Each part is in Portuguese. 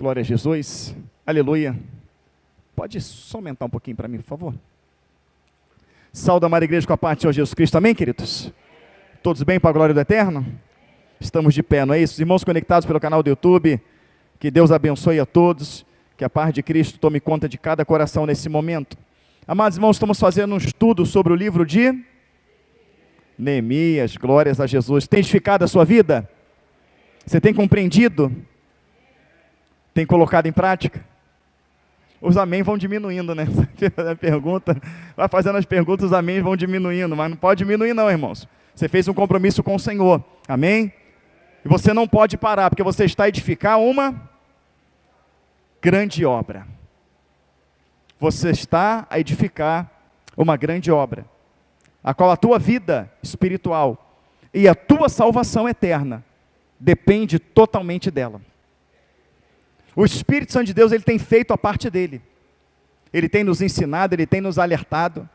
Glória a Jesus. Aleluia. Pode só aumentar um pouquinho para mim, por favor? Saúde, amada igreja, com a paz do Senhor Jesus Cristo. Amém, queridos? Todos bem para a glória do Eterno? Estamos de pé, não é isso? Irmãos conectados pelo canal do YouTube, que Deus abençoe a todos, que a paz de Cristo tome conta de cada coração nesse momento. Amados irmãos, estamos fazendo um estudo sobre o livro de Neemias. Glórias a Jesus. Tem edificado a sua vida? Você tem compreendido? Tem colocado em prática? Os amém vão diminuindo, né? A pergunta, vai fazendo as perguntas, os amém vão diminuindo, mas não pode diminuir não, irmãos. Você fez um compromisso com o Senhor, amém? E você não pode parar, porque você está a edificar uma grande obra. Você está a edificar uma grande obra, a qual a tua vida espiritual e a tua salvação eterna depende totalmente dela. O Espírito Santo de Deus, ele tem feito a parte dele. Ele tem nos ensinado, ele tem nos alertado.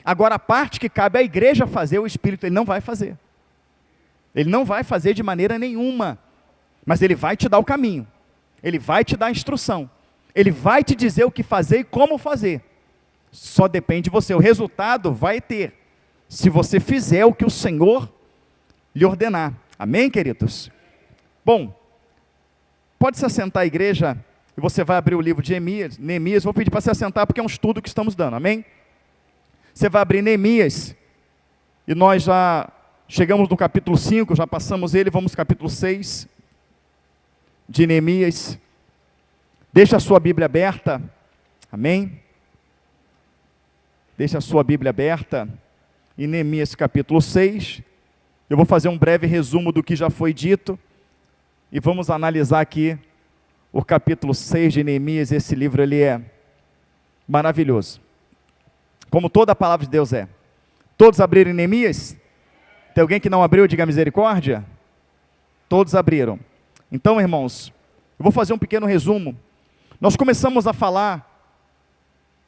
Agora, a parte que cabe à igreja fazer, o Espírito, ele não vai fazer. Ele não vai fazer de maneira nenhuma. Mas ele vai te dar o caminho. Ele vai te dar a instrução. Ele vai te dizer o que fazer e como fazer. Só depende de você. O resultado vai ter, se você fizer o que o Senhor lhe ordenar. Amém, queridos? Bom, pode se assentar a igreja, e você vai abrir o livro de Neemias. Vou pedir para se assentar, porque é um estudo que estamos dando, amém? Você vai abrir Neemias, e nós já chegamos no capítulo 5, já passamos ele, vamos no capítulo 6, de Neemias. Deixa a sua Bíblia aberta, amém? Deixa a sua Bíblia aberta, em Neemias capítulo 6, eu vou fazer um breve resumo do que já foi dito, e vamos analisar aqui o capítulo 6 de Neemias. Esse livro, ele é maravilhoso, como toda a palavra de Deus é. Todos abriram em Neemias? Tem alguém que não abriu? Diga misericórdia. Todos abriram. Então, irmãos, eu vou fazer um pequeno resumo. Nós começamos a falar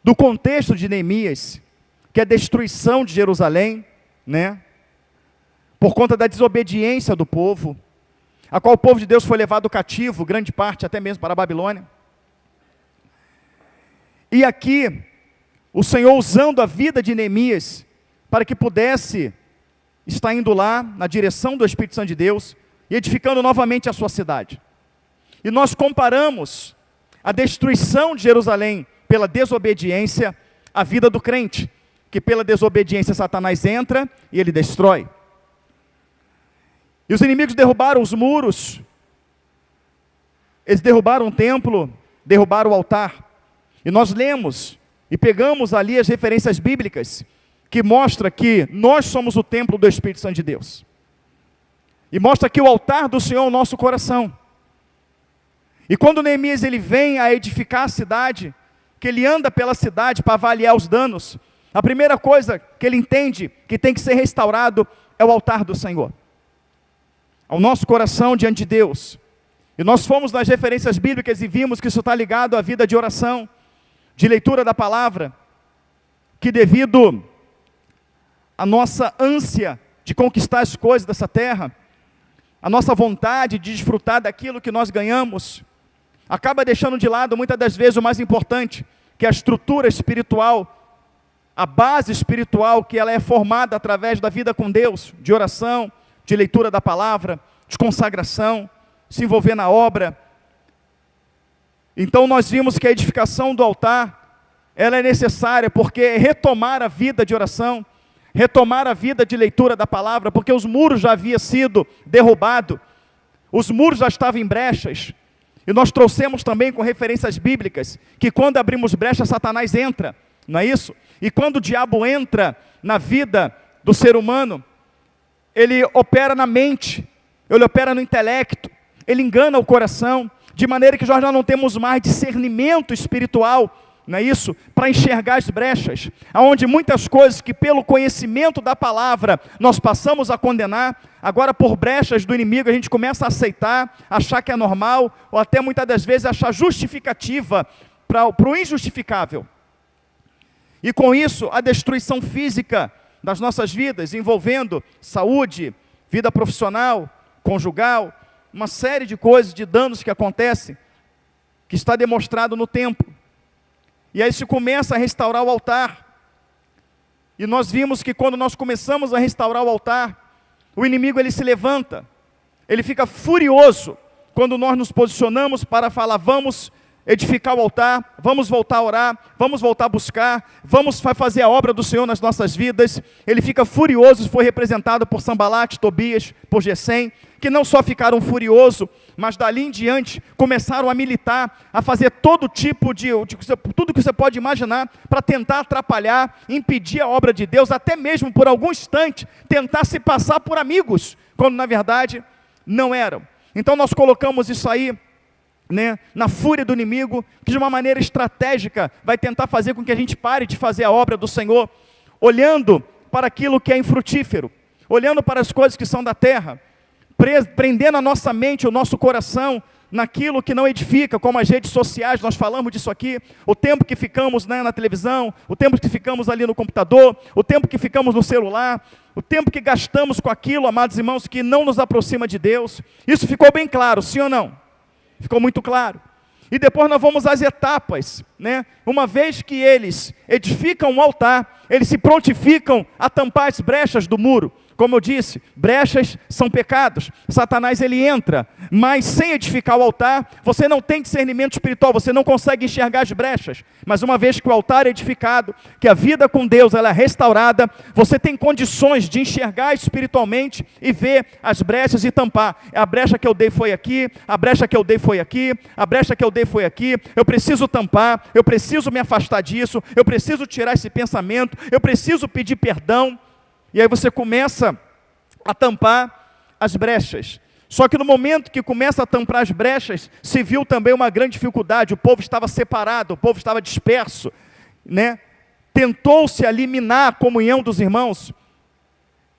do contexto de Neemias, que é a destruição de Jerusalém, né? Por conta da desobediência do povo, a qual o povo de Deus foi levado cativo, grande parte até mesmo para a Babilônia. E aqui, o Senhor usando a vida de Neemias, para que pudesse estar indo lá, na direção do Espírito Santo de Deus, e edificando novamente a sua cidade. E nós comparamos a destruição de Jerusalém pela desobediência, à vida do crente, que pela desobediência Satanás entra e ele destrói. E os inimigos derrubaram os muros, eles derrubaram o templo, derrubaram o altar. E nós lemos e pegamos ali as referências bíblicas, que mostra que nós somos o templo do Espírito Santo de Deus. E mostra que o altar do Senhor é o nosso coração. E quando Neemias ele vem a edificar a cidade, que ele anda pela cidade para avaliar os danos, a primeira coisa que ele entende que tem que ser restaurado é o altar do Senhor, ao nosso coração diante de Deus. E nós fomos nas referências bíblicas e vimos que isso está ligado à vida de oração, de leitura da palavra, que devido à nossa ânsia de conquistar as coisas dessa terra, a nossa vontade de desfrutar daquilo que nós ganhamos, acaba deixando de lado muitas das vezes o mais importante, que é a estrutura espiritual, a base espiritual, que ela é formada através da vida com Deus, de oração, de leitura da palavra, de consagração, se envolver na obra. Então nós vimos que a edificação do altar, ela é necessária, porque retomar a vida de oração, retomar a vida de leitura da palavra, porque os muros já haviam sido derrubados, os muros já estavam em brechas, e nós trouxemos também com referências bíblicas, que quando abrimos brechas, Satanás entra, não é isso? E quando o diabo entra na vida do ser humano, ele opera na mente, ele opera no intelecto, ele engana o coração, de maneira que nós já não temos mais discernimento espiritual, não é isso? Para enxergar as brechas, aonde muitas coisas que pelo conhecimento da palavra nós passamos a condenar, agora por brechas do inimigo a gente começa a aceitar, achar que é normal, ou até muitas das vezes achar justificativa para o injustificável. E com isso a destruição física das nossas vidas, envolvendo saúde, vida profissional, conjugal, uma série de coisas, de danos que acontecem. que está demonstrado no templo. E aí se começa a restaurar o altar. E nós vimos que quando nós começamos a restaurar o altar, o inimigo ele se levanta, ele fica furioso quando nós nos posicionamos para falar: vamos edificar o altar, vamos voltar a orar, vamos voltar a buscar, vamos fazer a obra do Senhor nas nossas vidas. Ele fica furioso, foi representado por Sambalate, Tobias, por Gesem, que não só ficaram furiosos, mas dali em diante começaram a militar, a fazer todo tipo de tudo que você pode imaginar, para tentar atrapalhar, impedir a obra de Deus, até mesmo por algum instante, tentar se passar por amigos, quando na verdade não eram. Então nós colocamos isso aí, na fúria do inimigo, que de uma maneira estratégica vai tentar fazer com que a gente pare de fazer a obra do Senhor, olhando para aquilo que é infrutífero, olhando para as coisas que são da terra, prendendo a nossa mente, o nosso coração, naquilo que não edifica, como as redes sociais. Nós falamos disso aqui, o tempo que ficamos na televisão, o tempo que ficamos ali no computador, o tempo que ficamos no celular, o tempo que gastamos com aquilo, amados irmãos, que não nos aproxima de Deus. Isso ficou bem claro, sim ou não? Ficou muito claro. E depois nós vamos às etapas, Uma vez que eles edificam um altar, eles se prontificam a tampar as brechas do muro. Como eu disse, brechas são pecados. Satanás ele entra, mas sem edificar o altar, você não tem discernimento espiritual, você não consegue enxergar as brechas. Mas uma vez que o altar é edificado, que a vida com Deus ela é restaurada, você tem condições de enxergar espiritualmente e ver as brechas e tampar. A brecha que eu dei foi aqui, a brecha que eu dei foi aqui, a brecha que eu dei foi aqui. Eu preciso tampar, eu preciso me afastar disso, eu preciso tirar esse pensamento, eu preciso pedir perdão. E aí você começa a tampar as brechas. Só que no momento que começa a tampar as brechas, se viu também uma grande dificuldade. O povo estava separado, o povo estava disperso, Tentou-se eliminar a comunhão dos irmãos,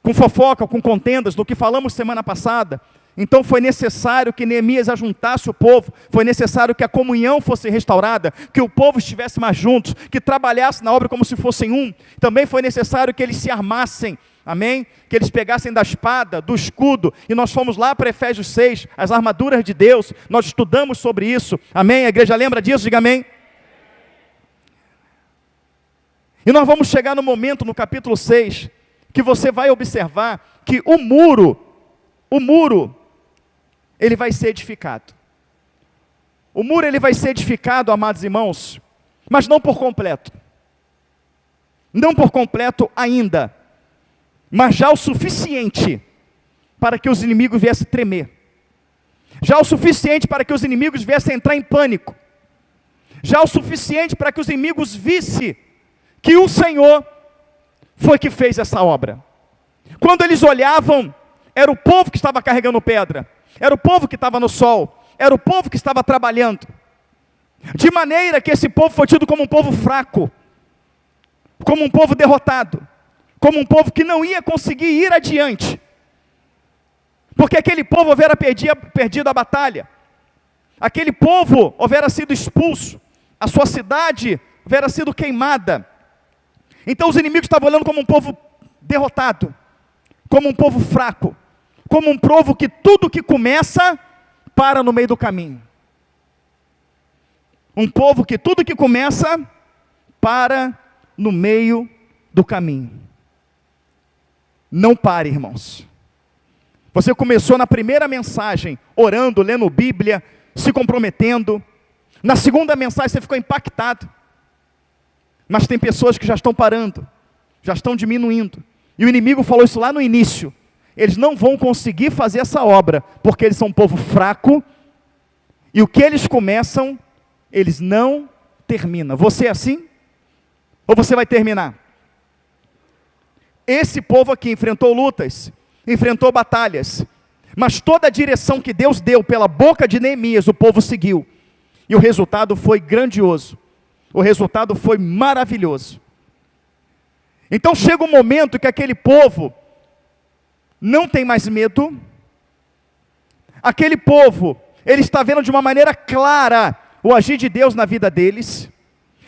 com fofoca, com contendas, do que falamos semana passada. Então foi necessário que Neemias ajuntasse o povo, foi necessário que a comunhão fosse restaurada, que o povo estivesse mais juntos, que trabalhasse na obra como se fossem um. Também foi necessário que eles se armassem, amém? Que eles pegassem da espada, do escudo, e nós fomos lá para Efésios 6, as armaduras de Deus, nós estudamos sobre isso, amém? A igreja lembra disso? Diga amém. E nós vamos chegar no momento, no capítulo 6, que você vai observar que o muro, ele vai ser edificado. O muro ele vai ser edificado, amados irmãos, mas não por completo. Não por completo ainda, mas já o suficiente para que os inimigos viessem tremer. Já o suficiente para que os inimigos viessem entrar em pânico. Já o suficiente para que os inimigos vissem que o Senhor foi que fez essa obra. Quando eles olhavam, era o povo que estava carregando pedra. Era o povo que estava no sol, era o povo que estava trabalhando, de maneira que esse povo foi tido como um povo fraco, como um povo derrotado, como um povo que não ia conseguir ir adiante, porque aquele povo houvera perdido a batalha, aquele povo houvera sido expulso, a sua cidade houvera sido queimada. Então os inimigos estavam olhando como um povo derrotado, como um povo fraco, como um povo que tudo que começa, para no meio do caminho. Um povo que tudo que começa, para no meio do caminho. Não pare, irmãos. Você começou na primeira mensagem, orando, lendo Bíblia, se comprometendo. Na segunda mensagem você ficou impactado. Mas tem pessoas que já estão parando, já estão diminuindo. E o inimigo falou isso lá no início. Eles não vão conseguir fazer essa obra, porque eles são um povo fraco, e o que eles começam, eles não terminam. Você é assim? Ou você vai terminar? Esse povo aqui enfrentou lutas, enfrentou batalhas, mas toda a direção que Deus deu pela boca de Neemias, o povo seguiu, e o resultado foi grandioso, o resultado foi maravilhoso. Então chega um momento que aquele povo não tem mais medo, aquele povo, ele está vendo de uma maneira clara o agir de Deus na vida deles.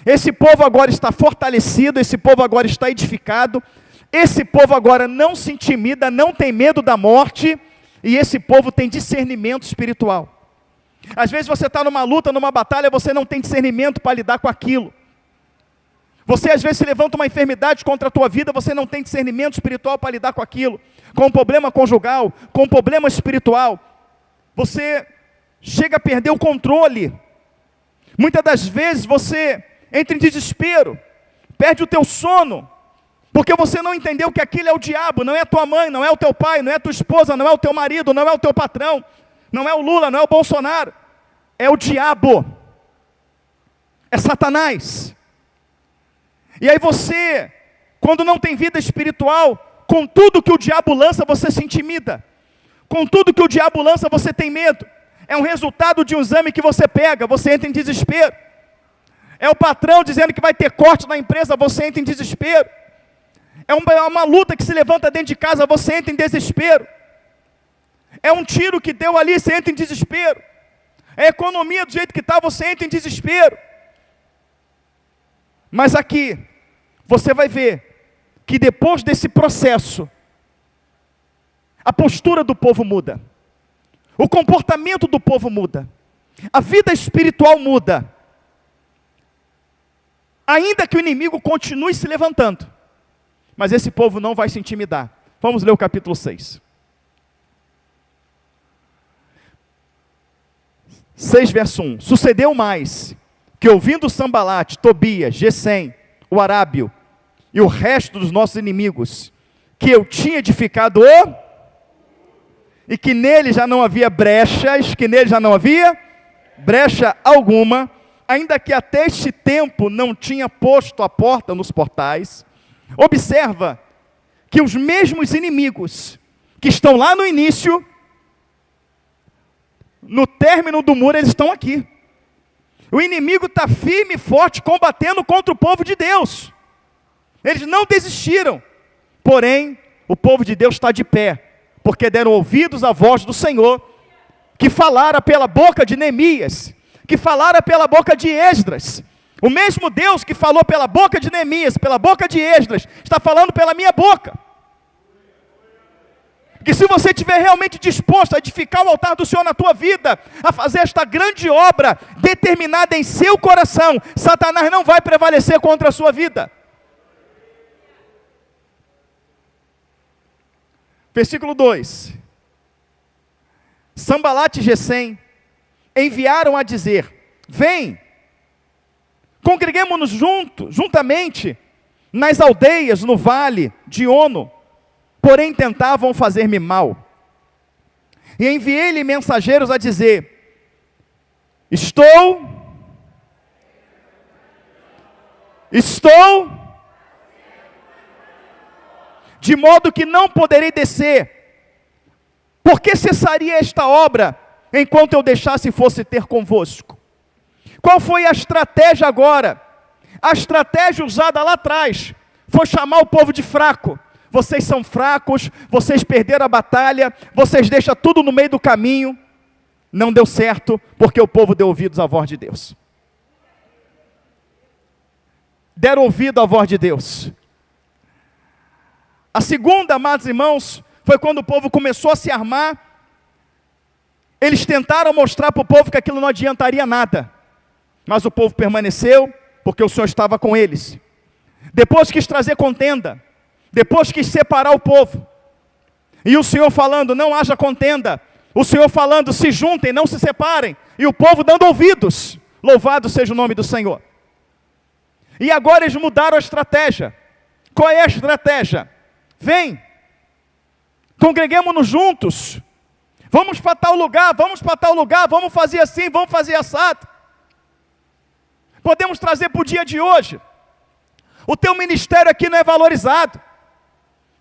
Esse povo agora está fortalecido, esse povo agora está edificado, esse povo agora não se intimida, não tem medo da morte, e esse povo tem discernimento espiritual. Às vezes você está numa luta, numa batalha, você não tem discernimento para lidar com aquilo. Você às vezes se levanta uma enfermidade contra a tua vida, você não tem discernimento espiritual para lidar com aquilo. Com um problema conjugal, com um problema espiritual. Você chega a perder o controle. Muitas das vezes você entra em desespero, perde o teu sono, porque você não entendeu que aquilo é o diabo, não é a tua mãe, não é o teu pai, não é a tua esposa, não é o teu marido, não é o teu patrão, não é o Lula, não é o Bolsonaro, é o diabo, é Satanás. E aí você, quando não tem vida espiritual, com tudo que o diabo lança, você se intimida, com tudo que o diabo lança, você tem medo. É um resultado de um exame que você pega, você entra em desespero. É o patrão dizendo que vai ter corte na empresa, você entra em desespero. É uma luta que se levanta dentro de casa, você entra em desespero. É um tiro que deu ali, você entra em desespero. É a economia do jeito que está, você entra em desespero. Mas aqui, você vai ver que depois desse processo, a postura do povo muda. O comportamento do povo muda. A vida espiritual muda. Ainda que o inimigo continue se levantando. Mas esse povo não vai se intimidar. Vamos ler o capítulo 6. 6 verso 1. Sucedeu mais, que ouvindo Sambalate, Tobias, Gesem, o arábio, e o resto dos nossos inimigos, que eu tinha edificado e que nele já não havia brechas, brecha alguma, ainda que até este tempo não tinha posto a porta nos portais. Observa que os mesmos inimigos que estão lá no início, no término do muro, eles estão aqui. O inimigo está firme e forte, combatendo contra o povo de Deus. Eles não desistiram, porém, o povo de Deus está de pé, porque deram ouvidos à voz do Senhor, que falara pela boca de Neemias, que falara pela boca de Esdras. O mesmo Deus que falou pela boca de Neemias, pela boca de Esdras, está falando pela minha boca. Porque se você estiver realmente disposto a edificar o altar do Senhor na tua vida, a fazer esta grande obra determinada em seu coração, Satanás não vai prevalecer contra a sua vida. Versículo 2. Sambalate e Gesem enviaram a dizer: vem, congreguemo-nos juntamente nas aldeias no vale de Ono, porém tentavam fazer-me mal. E enviei-lhe mensageiros a dizer: estou de modo que não poderei descer. Por que cessaria esta obra, enquanto eu deixasse e fosse ter convosco? Qual foi a estratégia agora? A estratégia usada lá atrás foi chamar o povo de fraco. Vocês são fracos, vocês perderam a batalha, vocês deixam tudo no meio do caminho. Não deu certo, porque o povo deu ouvidos à voz de Deus. Deram ouvido à voz de Deus. A segunda, amados irmãos, foi quando o povo começou a se armar. Eles tentaram mostrar para o povo que aquilo não adiantaria nada. Mas o povo permaneceu, porque o Senhor estava com eles. Depois quis trazer contenda. Depois quis separar o povo. E o Senhor falando: não haja contenda. O Senhor falando: se juntem, não se separem. E o povo dando ouvidos. Louvado seja o nome do Senhor. E agora eles mudaram a estratégia. Qual é a estratégia? Vem, congreguemo-nos juntos. Vamos para tal lugar, vamos fazer assim, vamos fazer assado. Podemos trazer para o dia de hoje. O teu ministério aqui não é valorizado.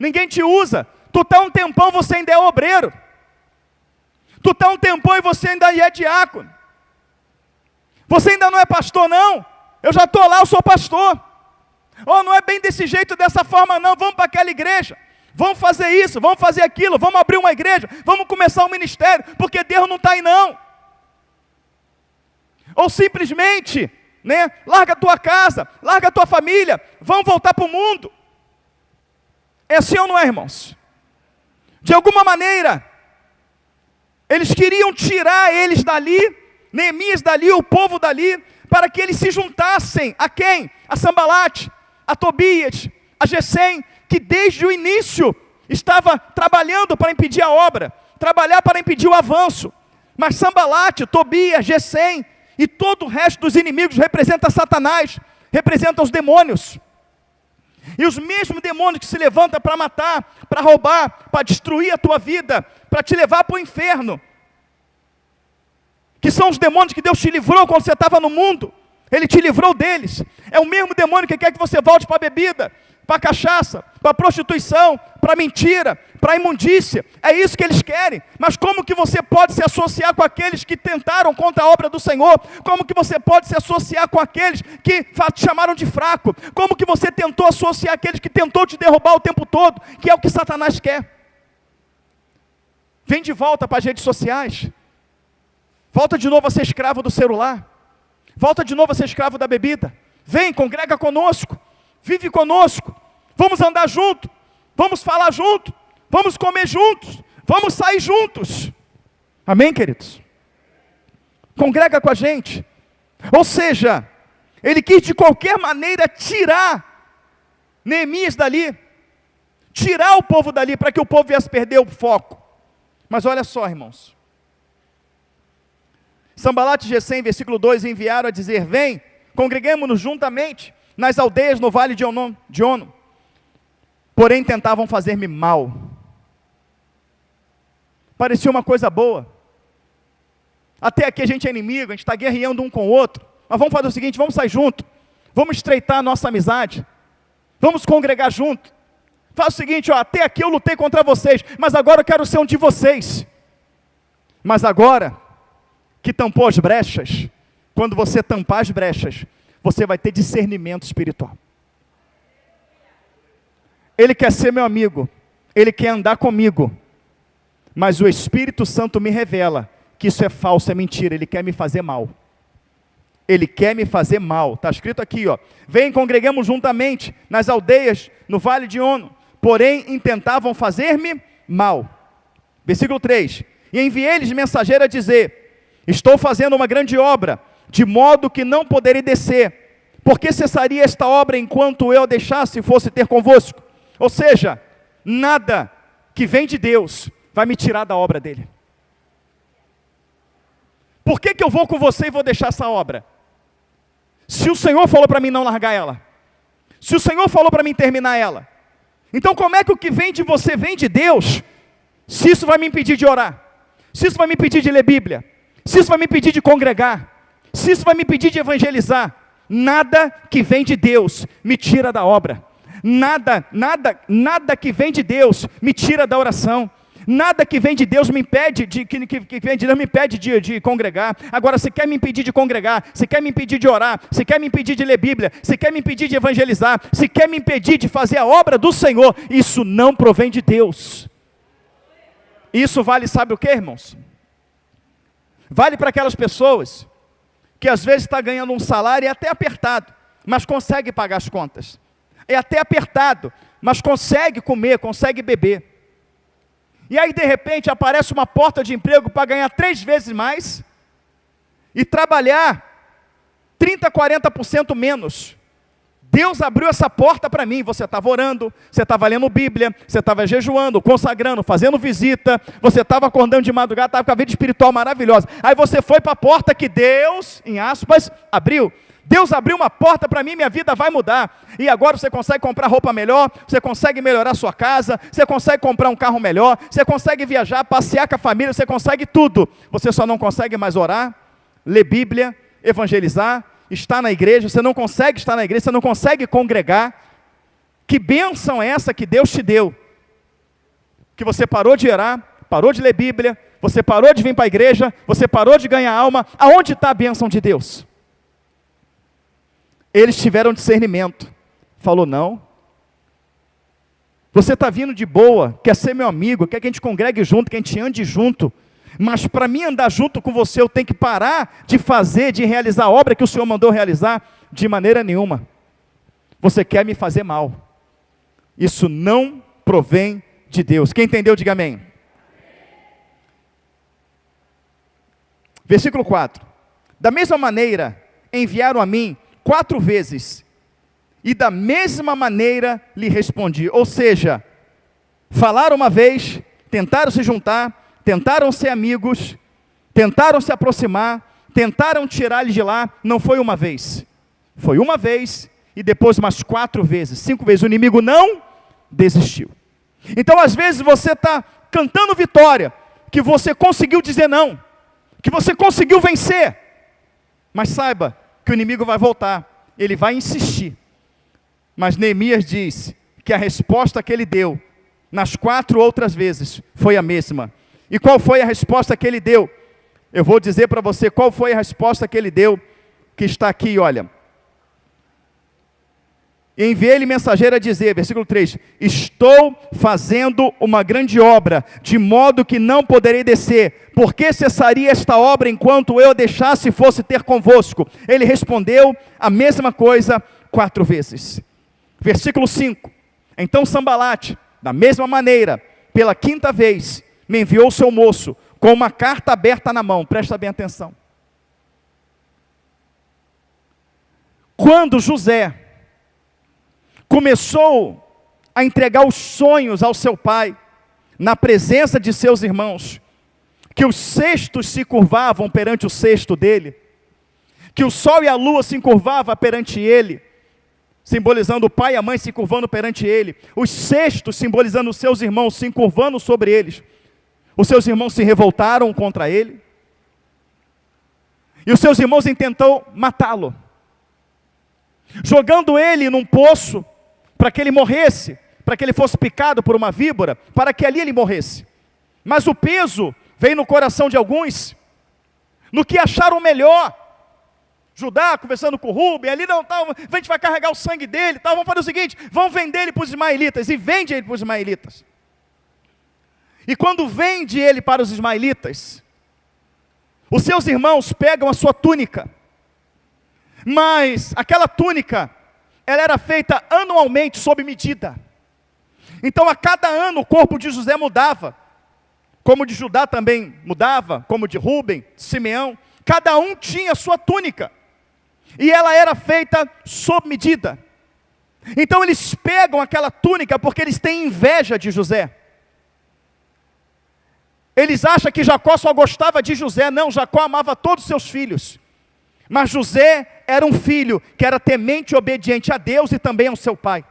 Ninguém te usa. Tu está um tempão, você ainda é obreiro. Tu está um tempão e você ainda é diácono. Você ainda não é pastor, não. Eu já estou lá, eu sou pastor. Oh, não é bem desse jeito, dessa forma não. Vamos para aquela igreja. Vamos fazer isso, vamos fazer aquilo. Vamos abrir uma igreja. Vamos começar um ministério. Porque Deus não está aí não. Ou simplesmente, larga a tua casa, larga a tua família. Vamos voltar para o mundo. É assim ou não é, irmãos? De alguma maneira, eles queriam tirar eles dali Neemias dali, o povo dali, para que eles se juntassem a quem? A Sanbalate, a Tobias, a Gesem, que desde o início estava trabalhando para impedir a obra, trabalhar para impedir o avanço. Mas Sanbalate, Tobias, Gesem e todo o resto dos inimigos representa Satanás, representa os demônios. E os mesmos demônios que se levantam para matar, para roubar, para destruir a tua vida, para te levar para o inferno, que são os demônios que Deus te livrou quando você estava no mundo, Ele te livrou deles. É o mesmo demônio que quer que você volte para a bebida, para a cachaça, para a prostituição, para a mentira, para a imundícia. É isso que eles querem. Mas como que você pode se associar com aqueles que tentaram contra a obra do Senhor? Como que você pode se associar com aqueles que te chamaram de fraco? Como que você tentou associar aqueles que tentou te derrubar o tempo todo? Que é o que Satanás quer. Vem de volta para as redes sociais. Volta de novo a ser escravo do celular. Volta de novo a ser escravo da bebida. Vem, congrega conosco. Vive conosco. Vamos andar junto. Vamos falar junto. Vamos comer juntos. Vamos sair juntos. Amém, queridos? Congrega com a gente. Ou seja, ele quis de qualquer maneira tirar Neemias dali. Tirar o povo dali para que o povo viesse perder o foco. Mas olha só, irmãos. Sanbalate e Gesem, versículo 2, enviaram a dizer: vem, congreguemo-nos juntamente nas aldeias no vale de Ono. Porém tentavam fazer-me mal. Parecia uma coisa boa. Até aqui a gente é inimigo, a gente está guerreando um com o outro. Mas vamos fazer o seguinte, vamos sair junto. Vamos estreitar a nossa amizade. Vamos congregar junto. Faz o seguinte, até aqui eu lutei contra vocês, mas agora eu quero ser um de vocês. Mas agora que tampou as brechas, quando você tampar as brechas, você vai ter discernimento espiritual. Ele quer ser meu amigo, ele quer andar comigo, mas o Espírito Santo me revela que isso é falso, é mentira, ele quer me fazer mal. Ele quer me fazer mal. Está escrito aqui, vem, congreguemos juntamente nas aldeias no vale de Ono, porém intentavam fazer-me mal. Versículo 3, e enviei-lhes mensageiro a dizer: estou fazendo uma grande obra, de modo que não poderei descer. Por que cessaria esta obra enquanto eu a deixasse e fosse ter convosco? Ou seja, nada que vem de Deus vai me tirar da obra dele. Por que eu vou com você e vou deixar essa obra? Se o Senhor falou para mim não largar ela, se o Senhor falou para mim terminar ela, então como é que o que vem de você vem de Deus, se isso vai me impedir de orar, se isso vai me impedir de ler Bíblia, se isso vai me impedir de congregar, se isso vai me impedir de evangelizar? Nada que vem de Deus me tira da obra. Nada que vem de Deus me tira da oração. Nada que vem de Deus me impede de congregar. Agora, se quer me impedir de congregar, se quer me impedir de orar, se quer me impedir de ler Bíblia, se quer me impedir de evangelizar, se quer me impedir de fazer a obra do Senhor, isso não provém de Deus. Isso vale, sabe o que, irmãos? Vale para aquelas pessoas que às vezes está ganhando um salário e é até apertado, mas consegue pagar as contas. É até apertado, mas consegue comer, consegue beber. E aí de repente aparece uma porta de emprego para ganhar 3 vezes mais e trabalhar 30%, 40% menos. Deus abriu essa porta para mim. Você estava orando, você estava lendo Bíblia, você estava jejuando, consagrando, fazendo visita, você estava acordando de madrugada, estava com a vida espiritual maravilhosa. Aí você foi para a porta que Deus, em aspas, abriu. Deus abriu uma porta para mim, minha vida vai mudar. E agora você consegue comprar roupa melhor, você consegue melhorar a sua casa, você consegue comprar um carro melhor, você consegue viajar, passear com a família, você consegue tudo. Você só não consegue mais orar, ler Bíblia, evangelizar, estar na igreja. Você não consegue estar na igreja, você não consegue congregar. Que bênção é essa que Deus te deu? Que você parou de orar, parou de ler Bíblia, você parou de vir para a igreja, você parou de ganhar alma. Aonde está a bênção de Deus? Eles tiveram discernimento. Falou, não. Você está vindo de boa, quer ser meu amigo, quer que a gente congregue junto, que a gente ande junto. Mas para mim andar junto com você, eu tenho que parar de fazer, de realizar a obra que o Senhor mandou realizar? De maneira nenhuma. Você quer me fazer mal. Isso não provém de Deus. Quem entendeu, diga amém. Versículo 4. Da mesma maneira, enviaram a mim 4 vezes, e da mesma maneira lhe respondi. Ou seja, falaram uma vez, tentaram se juntar, tentaram ser amigos, tentaram se aproximar, tentaram tirar-lhe de lá, não foi uma vez. Foi uma vez, e depois umas 4 vezes, 5 vezes. O inimigo não desistiu. Então, às vezes, você está cantando vitória, que você conseguiu dizer não, que você conseguiu vencer. Mas saiba que o inimigo vai voltar, ele vai insistir. Mas Neemias diz que a resposta que ele deu, nas 4 outras vezes, foi a mesma. E qual foi a resposta que ele deu? Eu vou dizer para você qual foi a resposta que ele deu, que está aqui, olha. Enviei-lhe mensageiro a dizer, versículo 3, estou fazendo uma grande obra, de modo que não poderei descer. Por que cessaria esta obra enquanto eu a deixasse e fosse ter convosco? Ele respondeu a mesma coisa 4 vezes. Versículo 5, então Sambalate, da mesma maneira, pela 5ª vez, me enviou o seu moço, com uma carta aberta na mão. Presta bem atenção. Quando José começou a entregar os sonhos ao seu pai, na presença de seus irmãos, que os cestos se curvavam perante o cesto dele, que o sol e a lua se curvavam perante ele, simbolizando o pai e a mãe se curvando perante ele, os cestos simbolizando os seus irmãos se curvando sobre eles, os seus irmãos se revoltaram contra ele, e os seus irmãos intentou matá-lo, jogando ele num poço, para que ele morresse, para que ele fosse picado por uma víbora, para que ali ele morresse. Mas o peso veio no coração de alguns, no que acharam melhor. Judá conversando com Rubem, ali não, tá, a gente vai carregar o sangue dele, tá, vamos fazer o seguinte, vamos vender ele para os ismaelitas, e vende ele para os ismaelitas. E quando vende ele para os ismaelitas, os seus irmãos pegam a sua túnica, mas aquela túnica, ela era feita anualmente sob medida. Então a cada ano o corpo de José mudava, como de Judá também mudava, como de Rubem, de Simeão, cada um tinha a sua túnica, e ela era feita sob medida. Então eles pegam aquela túnica porque eles têm inveja de José. Eles acham que Jacó só gostava de José. Não, Jacó amava todos os seus filhos, mas José era um filho que era temente e obediente a Deus e também ao seu pai.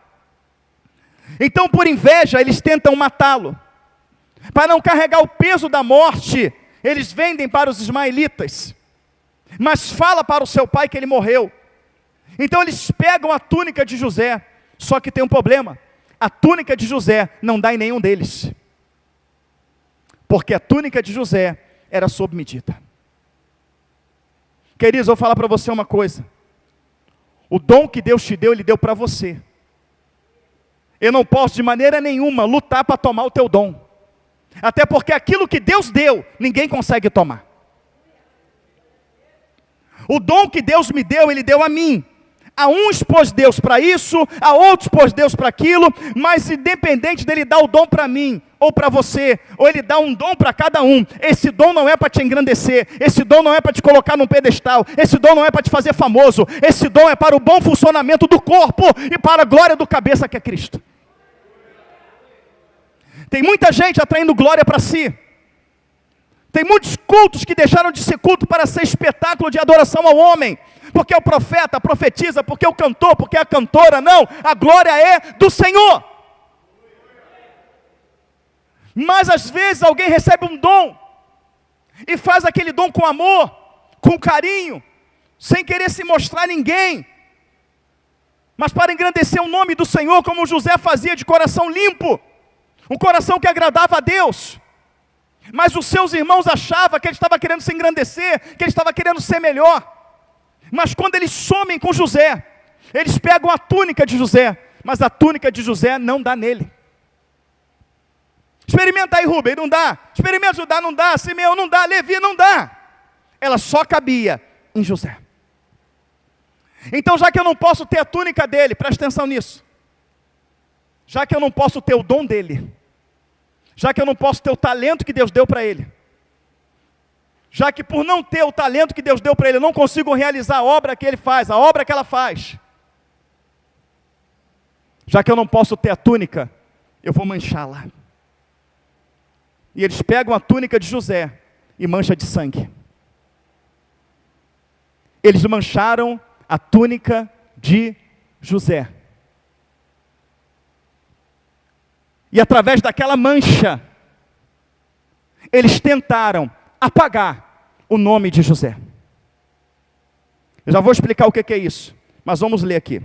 Então, por inveja, eles tentam matá-lo. Para não carregar o peso da morte, eles vendem para os ismaelitas. Mas fala para o seu pai que ele morreu. Então eles pegam a túnica de José, só que tem um problema. A túnica de José não dá em nenhum deles. Porque a túnica de José era sob medida. Queridos, eu vou falar para você uma coisa. O dom que Deus te deu, Ele deu para você. Eu não posso de maneira nenhuma lutar para tomar o teu dom. Até porque aquilo que Deus deu, ninguém consegue tomar. O dom que Deus me deu, Ele deu a mim. A uns pôs Deus para isso, a outros pôs Deus para aquilo, mas independente dele dar o dom para mim, ou para você, ou ele dá um dom para cada um, esse dom não é para te engrandecer, esse dom não é para te colocar num pedestal, esse dom não é para te fazer famoso, esse dom é para o bom funcionamento do corpo, e para a glória do cabeça que é Cristo. Tem muita gente atraindo glória para si, tem muitos cultos que deixaram de ser culto para ser espetáculo de adoração ao homem, porque o profeta profetiza, porque o cantor, porque a cantora, não, a glória é do Senhor. Mas às vezes alguém recebe um dom, e faz aquele dom com amor, com carinho, sem querer se mostrar a ninguém, mas para engrandecer o nome do Senhor, como José fazia de coração limpo, um coração que agradava a Deus. Mas os seus irmãos achavam que ele estava querendo se engrandecer, que ele estava querendo ser melhor. Mas quando eles somem com José, eles pegam a túnica de José, mas a túnica de José não dá nele. Experimenta aí, Rubem, não dá. Experimenta Judá, não dá. Simeão, não dá. Levi, não dá. Ela só cabia em José. Então, já que eu não posso ter a túnica dele, presta atenção nisso. Já que eu não posso ter o dom dele, já que eu não posso ter o talento que Deus deu para ele, já que por não ter o talento que Deus deu para ele, eu não consigo realizar a obra que ele faz, a obra que ela faz. Já que eu não posso ter a túnica, eu vou manchá-la. E eles pegam a túnica de José e mancham de sangue. Eles mancharam a túnica de José. E através daquela mancha, eles tentaram apagar o nome de José. Eu já vou explicar o que é isso, mas vamos ler aqui.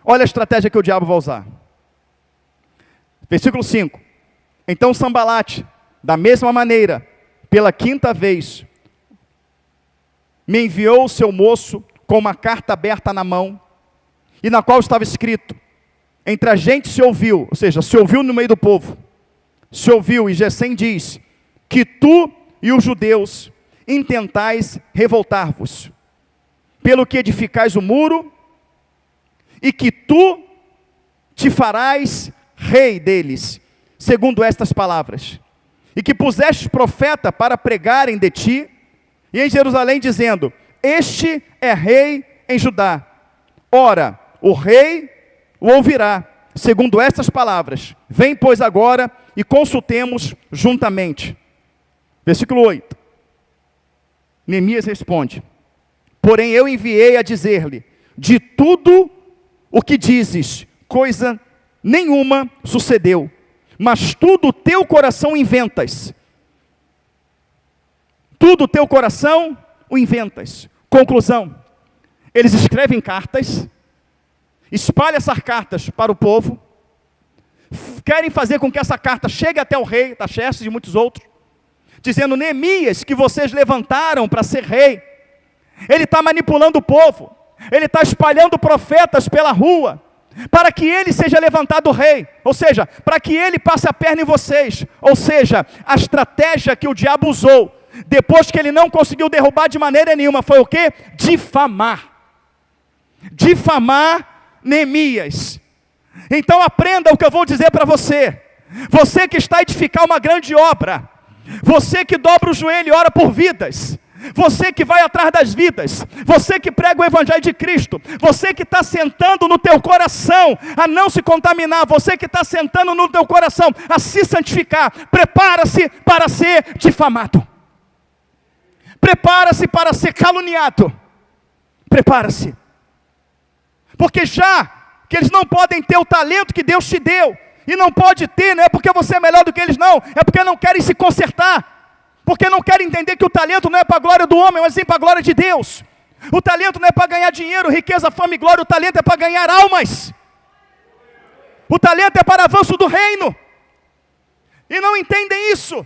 Olha a estratégia que o diabo vai usar. Versículo 5. Então Sambalate, da mesma maneira, pela 5ª vez, me enviou o seu moço com uma carta aberta na mão, e na qual estava escrito: entre a gente se ouviu, ou seja, se ouviu no meio do povo, se ouviu, e Gesem diz, que tu e os judeus intentais revoltar-vos, pelo que edificais o muro, e que tu te farás rei deles, segundo estas palavras, e que pusestes profeta para pregarem de ti, e em Jerusalém dizendo, este é rei em Judá. Ora, o rei o ouvirá, segundo estas palavras. Vem, pois, agora e consultemos juntamente. Versículo 8. Neemias responde, porém eu enviei a dizer-lhe, de tudo o que dizes, coisa nenhuma sucedeu, mas tudo o teu coração inventas. Tudo o teu coração o inventas. Conclusão, eles escrevem cartas, espalham essas cartas para o povo, querem fazer com que essa carta chegue até o rei Taxerxes e muitos outros, dizendo, Neemias, que vocês levantaram para ser rei, ele está manipulando o povo, ele está espalhando profetas pela rua, para que ele seja levantado rei, ou seja, para que ele passe a perna em vocês, ou seja, a estratégia que o diabo usou, depois que ele não conseguiu derrubar de maneira nenhuma, foi o quê? Difamar. Difamar Neemias. Então aprenda o que eu vou dizer para você. Você que está a edificar uma grande obra, você que dobra o joelho e ora por vidas, você que vai atrás das vidas, você que prega o evangelho de Cristo, você que está sentando no teu coração a não se contaminar, você que está sentando no teu coração a se santificar, prepara-se para ser difamado, prepara-se para ser caluniado, prepara-se, porque já que eles não podem ter o talento que Deus te deu, e não pode ter, não é porque você é melhor do que eles não, é porque não querem se consertar, porque não querem entender que o talento não é para a glória do homem, mas sim para a glória de Deus. O talento não é para ganhar dinheiro, riqueza, fama e glória, o talento é para ganhar almas. O talento é para avanço do reino, e não entendem isso.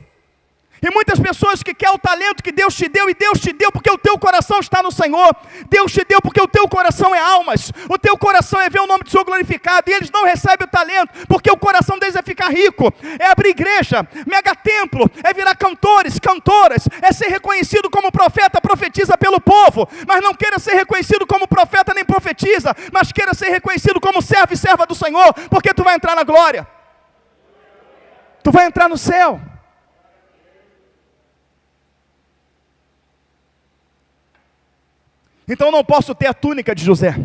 E muitas pessoas que querem o talento que Deus te deu, e Deus te deu porque o teu coração está no Senhor, Deus te deu porque o teu coração é almas, o teu coração é ver o nome do Senhor glorificado, e eles não recebem o talento, porque o coração deles é ficar rico, é abrir igreja, mega templo, é virar cantores, cantoras, é ser reconhecido como profeta, profetiza pelo povo, mas não queira ser reconhecido como profeta nem profetiza, mas queira ser reconhecido como servo e serva do Senhor, porque tu vai entrar na glória, tu vai entrar no céu. Então eu não posso ter a túnica de José,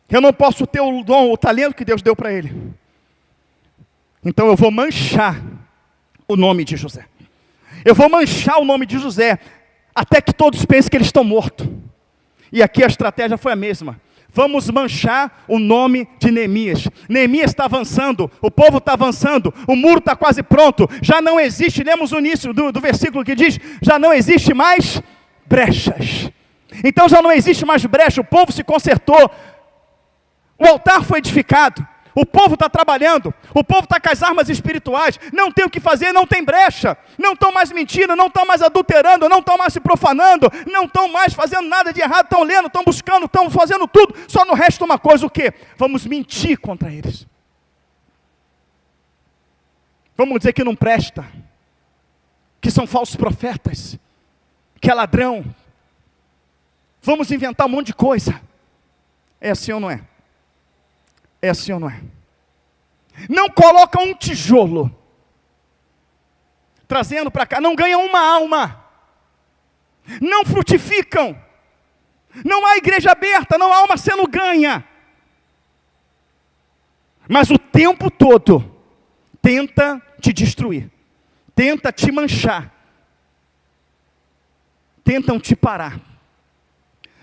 eu não posso ter o dom, o talento que Deus deu para ele, então eu vou manchar o nome de José, eu vou manchar o nome de José, até que todos pensem que eles estão mortos, e aqui a estratégia foi a mesma, vamos manchar o nome de Neemias. Neemias está avançando, o povo está avançando, o muro está quase pronto, já não existe, lemos o início do versículo que diz, já não existe mais brechas, então já não existe mais brecha, o povo se consertou, o altar foi edificado, o povo está trabalhando, o povo está com as armas espirituais, não tem o que fazer, não tem brecha, não estão mais mentindo, não estão mais adulterando, não estão mais se profanando, não estão mais fazendo nada de errado, estão lendo, estão buscando, estão fazendo tudo, só não resta uma coisa, o quê? Vamos mentir contra eles, vamos dizer que não presta, que são falsos profetas, que é ladrão, vamos inventar um monte de coisa, é assim ou não é? É assim ou não é? Não coloca um tijolo, trazendo para cá, não ganham uma alma, não frutificam, não há igreja aberta, não há alma sendo ganha, mas o tempo todo tenta te destruir, tenta te manchar, tentam te parar.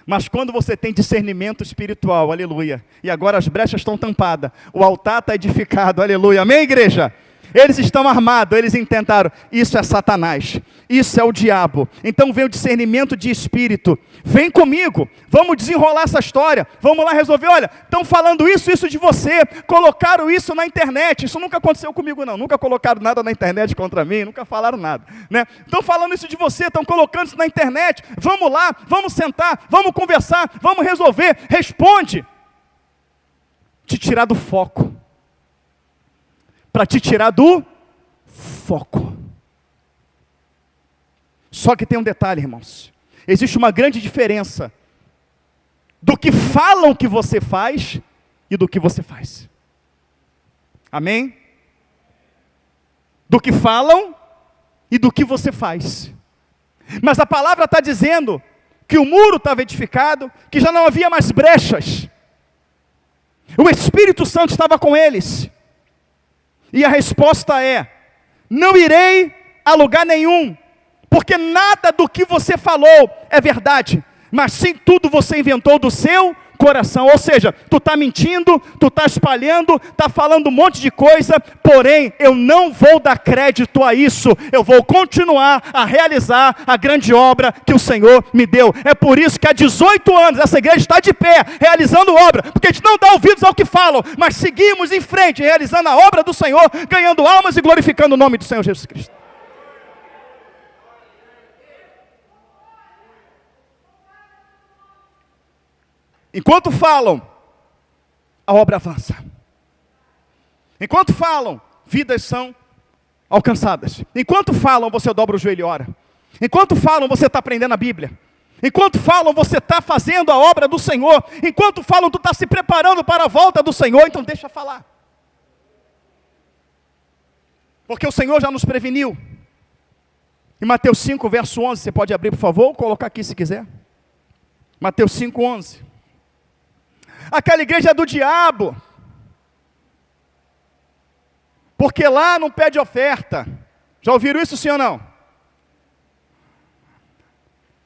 Mas quando você tem discernimento espiritual, aleluia, e agora as brechas estão tampadas, o altar está edificado, aleluia, amém, igreja? Eles estão armados, eles intentaram, isso é Satanás, isso é o diabo. Então vem o discernimento de espírito, vem comigo, vamos desenrolar essa história, vamos lá resolver. Olha, estão falando isso de você, colocaram isso na internet, isso nunca aconteceu comigo não, nunca colocaram nada na internet contra mim, nunca falaram nada, né? Estão falando isso de você, estão colocando isso na internet, vamos lá, vamos sentar, vamos conversar, vamos resolver, responde. Te tirar do foco, para te tirar do foco. Só que tem um detalhe, irmãos. Existe uma grande diferença do que falam que você faz e do que você faz. Amém? Do que falam e do que você faz. Mas a palavra está dizendo que o muro estava edificado, que já não havia mais brechas. O Espírito Santo estava com eles. E a resposta é: não irei a lugar nenhum, porque nada do que você falou é verdade, mas sim tudo você inventou do seu coração. Ou seja, tu está mentindo, tu está espalhando, está falando um monte de coisa, porém eu não vou dar crédito a isso, eu vou continuar a realizar a grande obra que o Senhor me deu. É por isso que há 18 anos essa igreja está de pé, realizando obra, porque a gente não dá ouvidos ao que falam, mas seguimos em frente, realizando a obra do Senhor, ganhando almas e glorificando o nome do Senhor Jesus Cristo. Enquanto falam, a obra avança. Enquanto falam, vidas são alcançadas. Enquanto falam, você dobra o joelho e ora. Enquanto falam, você está aprendendo a Bíblia. Enquanto falam, você está fazendo a obra do Senhor. Enquanto falam, tu está se preparando para a volta do Senhor. Então deixa falar. Porque o Senhor já nos preveniu. Em Mateus 5, verso 11, você pode abrir, por favor, ou colocar aqui se quiser. Mateus 5, 11. Aquela igreja é do diabo, porque lá não pede oferta. Já ouviram isso, sim ou não?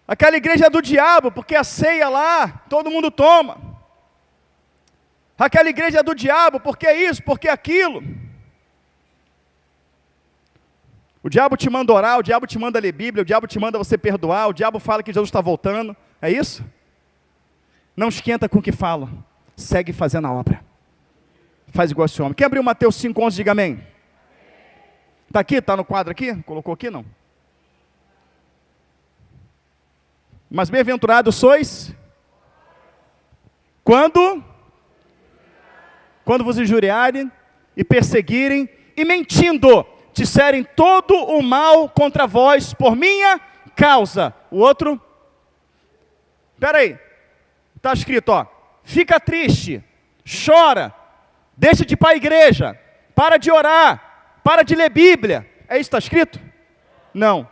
Aquela igreja é do diabo, porque a ceia lá, todo mundo toma. Aquela igreja é do diabo, porque é isso, porque é aquilo. O diabo te manda orar, o diabo te manda ler Bíblia, o diabo te manda você perdoar, o diabo fala que Jesus está voltando, é isso? Não esquenta com o que fala. Segue fazendo a obra. Faz igual esse homem. Quem abriu Mateus 5,11, diga amém. Está aqui? Está no quadro aqui? Colocou aqui? Não. Mas bem-aventurados sois quando vos injuriarem e perseguirem e mentindo disserem todo o mal contra vós por minha causa. O outro? Espera aí. Está escrito, ó. Fica triste, chora, deixa de ir para a igreja, para de orar, para de ler Bíblia. É isso que está escrito? Não.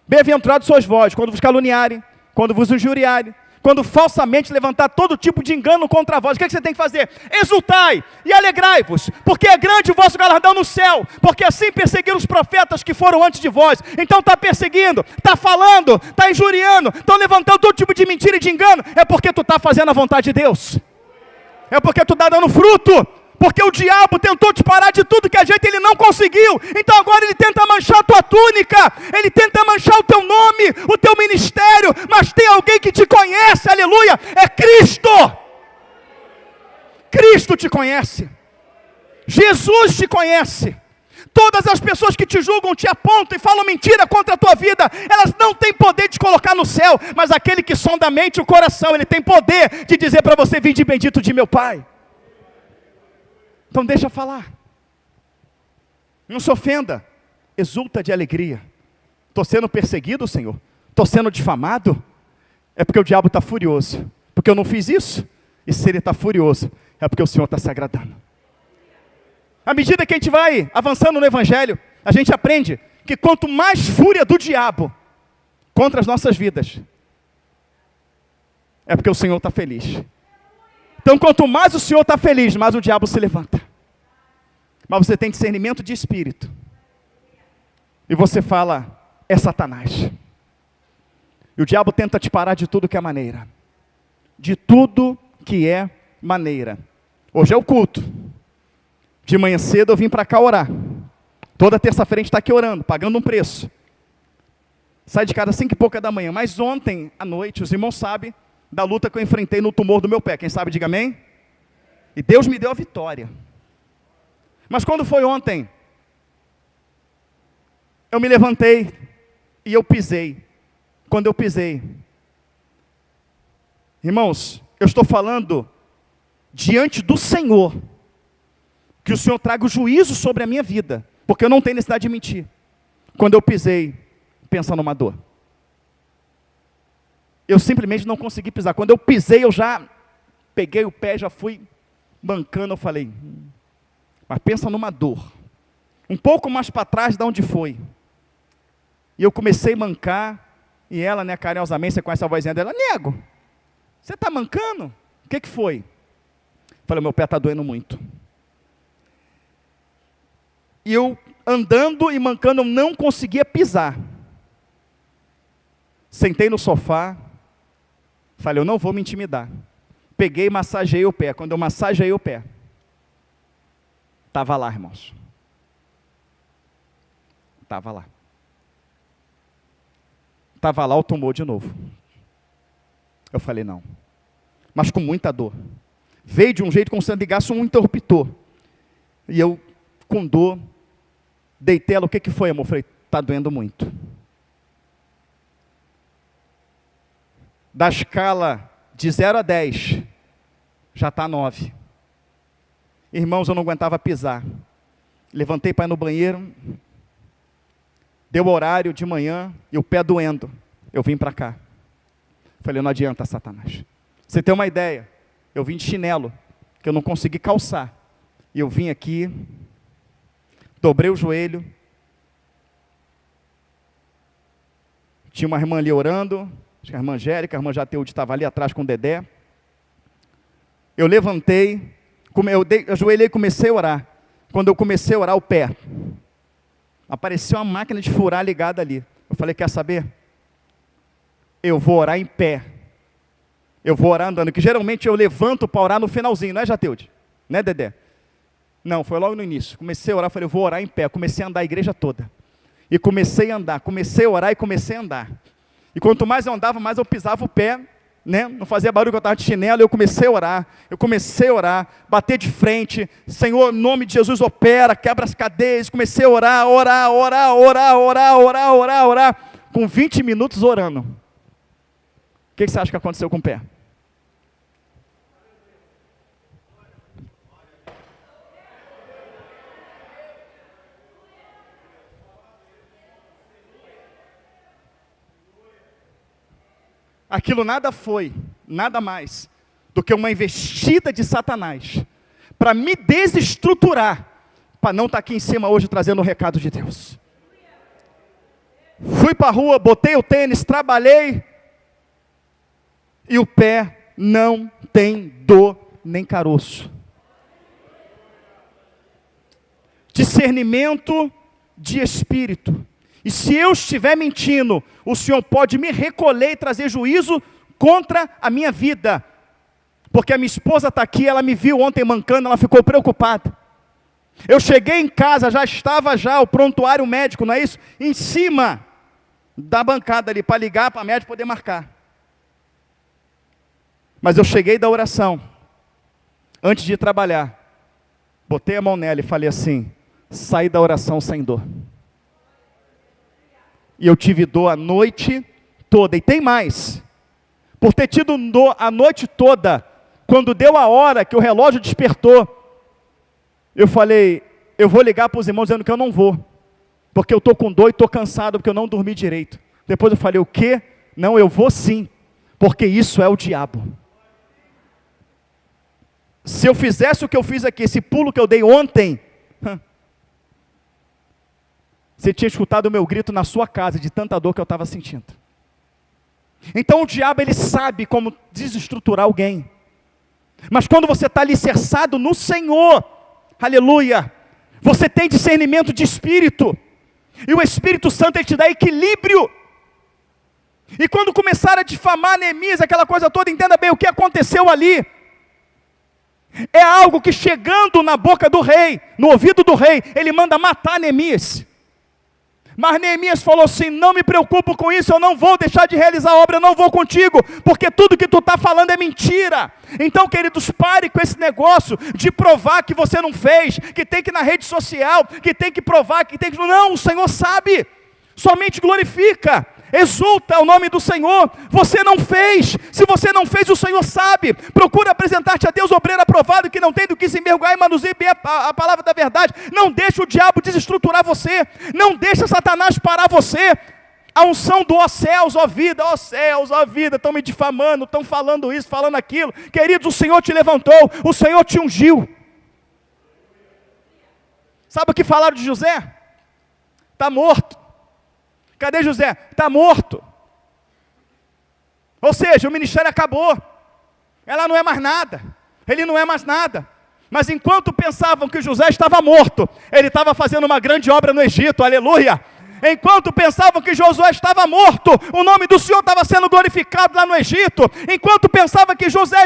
Bem-aventurados sois vós, quando vos caluniarem, quando vos injuriarem, quando falsamente levantar todo tipo de engano contra vós. O que você tem que fazer? Exultai e alegrai-vos, porque é grande o vosso galardão no céu, porque assim perseguiram os profetas que foram antes de vós. Então está perseguindo, está falando, está injuriando, estão levantando todo tipo de mentira e de engano. É porque tu está fazendo a vontade de Deus, é porque tu está dando fruto. Porque o diabo tentou te parar de tudo que a gente, ele não conseguiu. Então agora ele tenta manchar a tua túnica, ele tenta manchar o teu nome, o teu ministério, mas tem alguém que te conhece, aleluia, é Cristo. Cristo te conhece, Jesus te conhece. Todas as pessoas que te julgam, te apontam e falam mentira contra a tua vida, elas não têm poder de te colocar no céu, mas aquele que sonda a mente e o coração, ele tem poder de dizer para você: vinde bendito de meu Pai. Então deixa falar, não se ofenda, exulta de alegria. Estou sendo perseguido, Senhor, estou sendo difamado, é porque o diabo está furioso, porque eu não fiz isso, e se ele está furioso, é porque o Senhor está se agradando. À medida que a gente vai avançando no Evangelho, a gente aprende que quanto mais fúria do diabo contra as nossas vidas, é porque o Senhor está feliz. Então, quanto mais o Senhor está feliz, mais o diabo se levanta. Mas você tem discernimento de espírito. E você fala, é Satanás. E o diabo tenta te parar de tudo que é maneira. De tudo que é maneira. Hoje é o culto. De manhã cedo eu vim para cá orar. Toda terça-feira a gente está aqui orando, pagando um preço. Sai de casa às 5 e pouca da manhã. Mas ontem à noite, os irmãos sabem da luta que eu enfrentei no tumor do meu pé. Quem sabe, diga amém. E Deus me deu a vitória. Mas quando foi ontem, eu me levantei e eu pisei. Quando eu pisei, irmãos, eu estou falando diante do Senhor, que o Senhor traga o juízo sobre a minha vida, porque eu não tenho necessidade de mentir. Quando eu pisei, pensa numa dor. Eu simplesmente não consegui pisar. Quando eu pisei, eu já peguei o pé, já fui mancando, eu falei, mas pensa numa dor. Um pouco mais para trás de onde foi. E eu comecei a mancar, e ela, né, carinhosamente, você conhece a vozinha dela, nego, você está mancando? O que foi? Falei, meu pé está doendo muito. E eu, andando e mancando, eu não conseguia pisar. Sentei no sofá, falei, eu não vou me intimidar. Peguei e massageei o pé. Quando eu massageei o pé, estava lá, irmãos. Estava lá. Estava lá o tumor de novo. Eu falei, não. Mas com muita dor. Veio de um jeito como se ligasse um interruptor. E eu, com dor, deitei ela. O que foi, amor? Eu falei, está doendo muito. Da escala de 0 a 10, já está 9. Irmãos, eu não aguentava pisar. Levantei para ir no banheiro. Deu horário de manhã e o pé doendo. Eu vim para cá. Falei, não adianta, Satanás. Você tem uma ideia? Eu vim de chinelo, que eu não consegui calçar. E eu vim aqui, dobrei o joelho. Tinha uma irmã ali orando, acho que a irmã Angélica, a irmã Jateude estava ali atrás com o Dedé. Eu levantei, eu ajoelhei e comecei a orar. Quando eu comecei a orar, o pé apareceu uma máquina de furar ligada ali. Eu falei, quer saber? Eu vou orar em pé. Eu vou orar andando, que geralmente eu levanto para orar no finalzinho, não é, Jateude? Não é, Dedé? Não, foi logo no início. Comecei a orar, falei, eu vou orar em pé. Comecei a andar a igreja toda. E comecei a andar, comecei a orar e comecei a andar. E quanto mais eu andava, mais eu pisava o pé, né? Não fazia barulho, que eu estava de chinelo. Eu comecei a orar, bater de frente. Senhor, em nome de Jesus, opera, quebra as cadeias. Comecei a orar. Com 20 minutos orando. O que você acha que aconteceu com o pé? Aquilo nada foi, nada mais, do que uma investida de Satanás, para me desestruturar, para não estar aqui em cima hoje trazendo o recado de Deus. Fui para a rua, botei o tênis, trabalhei, e o pé não tem dor nem caroço. Discernimento de espírito. E se eu estiver mentindo, o Senhor pode me recolher e trazer juízo contra a minha vida. Porque a minha esposa está aqui, ela me viu ontem mancando, ela ficou preocupada. Eu cheguei em casa, já estava o prontuário médico, não é isso? Em cima da bancada ali, para ligar para a médica poder marcar. Mas eu cheguei da oração, antes de ir trabalhar, botei a mão nela e falei assim, saí da oração sem dor. E eu tive dor a noite toda. E tem mais. Por ter tido dor a noite toda, quando deu a hora que o relógio despertou, eu falei, eu vou ligar para os irmãos dizendo que eu não vou. Porque eu estou com dor e estou cansado, porque eu não dormi direito. Depois eu falei, o quê? Não, eu vou sim. Porque isso é o diabo. Se eu fizesse o que eu fiz aqui, esse pulo que eu dei ontem, você tinha escutado o meu grito na sua casa, de tanta dor que eu estava sentindo. Então o diabo, ele sabe como desestruturar alguém. Mas quando você está alicerçado no Senhor, aleluia, você tem discernimento de espírito, e o Espírito Santo, ele te dá equilíbrio. E quando começaram a difamar Neemias, aquela coisa toda, entenda bem o que aconteceu ali. É algo que, chegando na boca do rei, no ouvido do rei, ele manda matar Neemias. Mas Neemias falou assim: não me preocupo com isso, eu não vou deixar de realizar a obra, eu não vou contigo, porque tudo que tu está falando é mentira. Então, queridos, pare com esse negócio de provar que você não fez, que tem que ir na rede social, que tem que provar, que tem que... Não, o Senhor sabe, somente glorifica, exulta o nome do Senhor. Você não fez, se você não fez, o Senhor sabe. Procura apresentar-te a Deus, obreiro aprovado, que não tem do que se envergonhar e manuseie bem a palavra da verdade. Não deixa o diabo desestruturar você, não deixa Satanás parar você. A unção do ó céus, ó vida, estão me difamando, estão falando isso, falando aquilo. Queridos, o Senhor te levantou, o Senhor te ungiu. Sabe o que falaram de José? Está morto. Cadê José? Está morto. Ou seja, o ministério acabou. Ela não é mais nada. Ele não é mais nada. Mas enquanto pensavam que José estava morto, ele estava fazendo uma grande obra no Egito, aleluia. Enquanto pensavam que Josué estava morto, o nome do Senhor estava sendo glorificado lá no Egito. Enquanto pensavam que José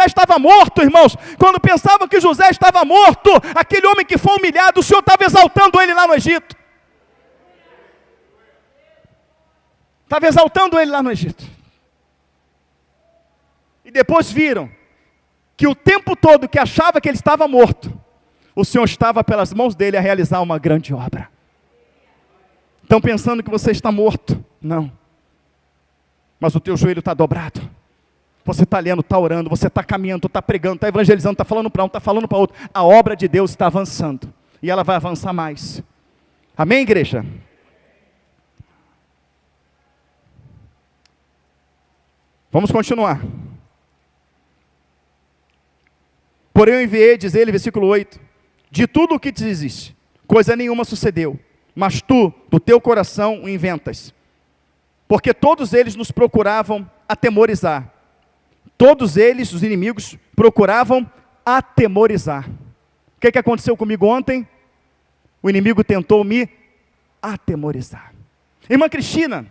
estava morto, irmãos, quando pensavam que José estava morto, aquele homem que foi humilhado, o Senhor estava exaltando ele lá no Egito. Estava exaltando ele lá no Egito. E depois viram que o tempo todo que achava que ele estava morto, o Senhor estava pelas mãos dele a realizar uma grande obra. Estão pensando que você está morto? Não. Mas o teu joelho está dobrado. Você está lendo, está orando, você está caminhando, está pregando, está evangelizando, está falando para um, está falando para outro. A obra de Deus está avançando. E ela vai avançar mais. Amém, igreja? Vamos continuar. Porém eu enviei, diz ele, versículo 8, de tudo o que te existe, coisa nenhuma sucedeu, mas tu, do teu coração, o inventas. Porque todos eles nos procuravam atemorizar. Todos eles, os inimigos, procuravam atemorizar. O que aconteceu comigo ontem? O inimigo tentou me atemorizar. Irmã Cristina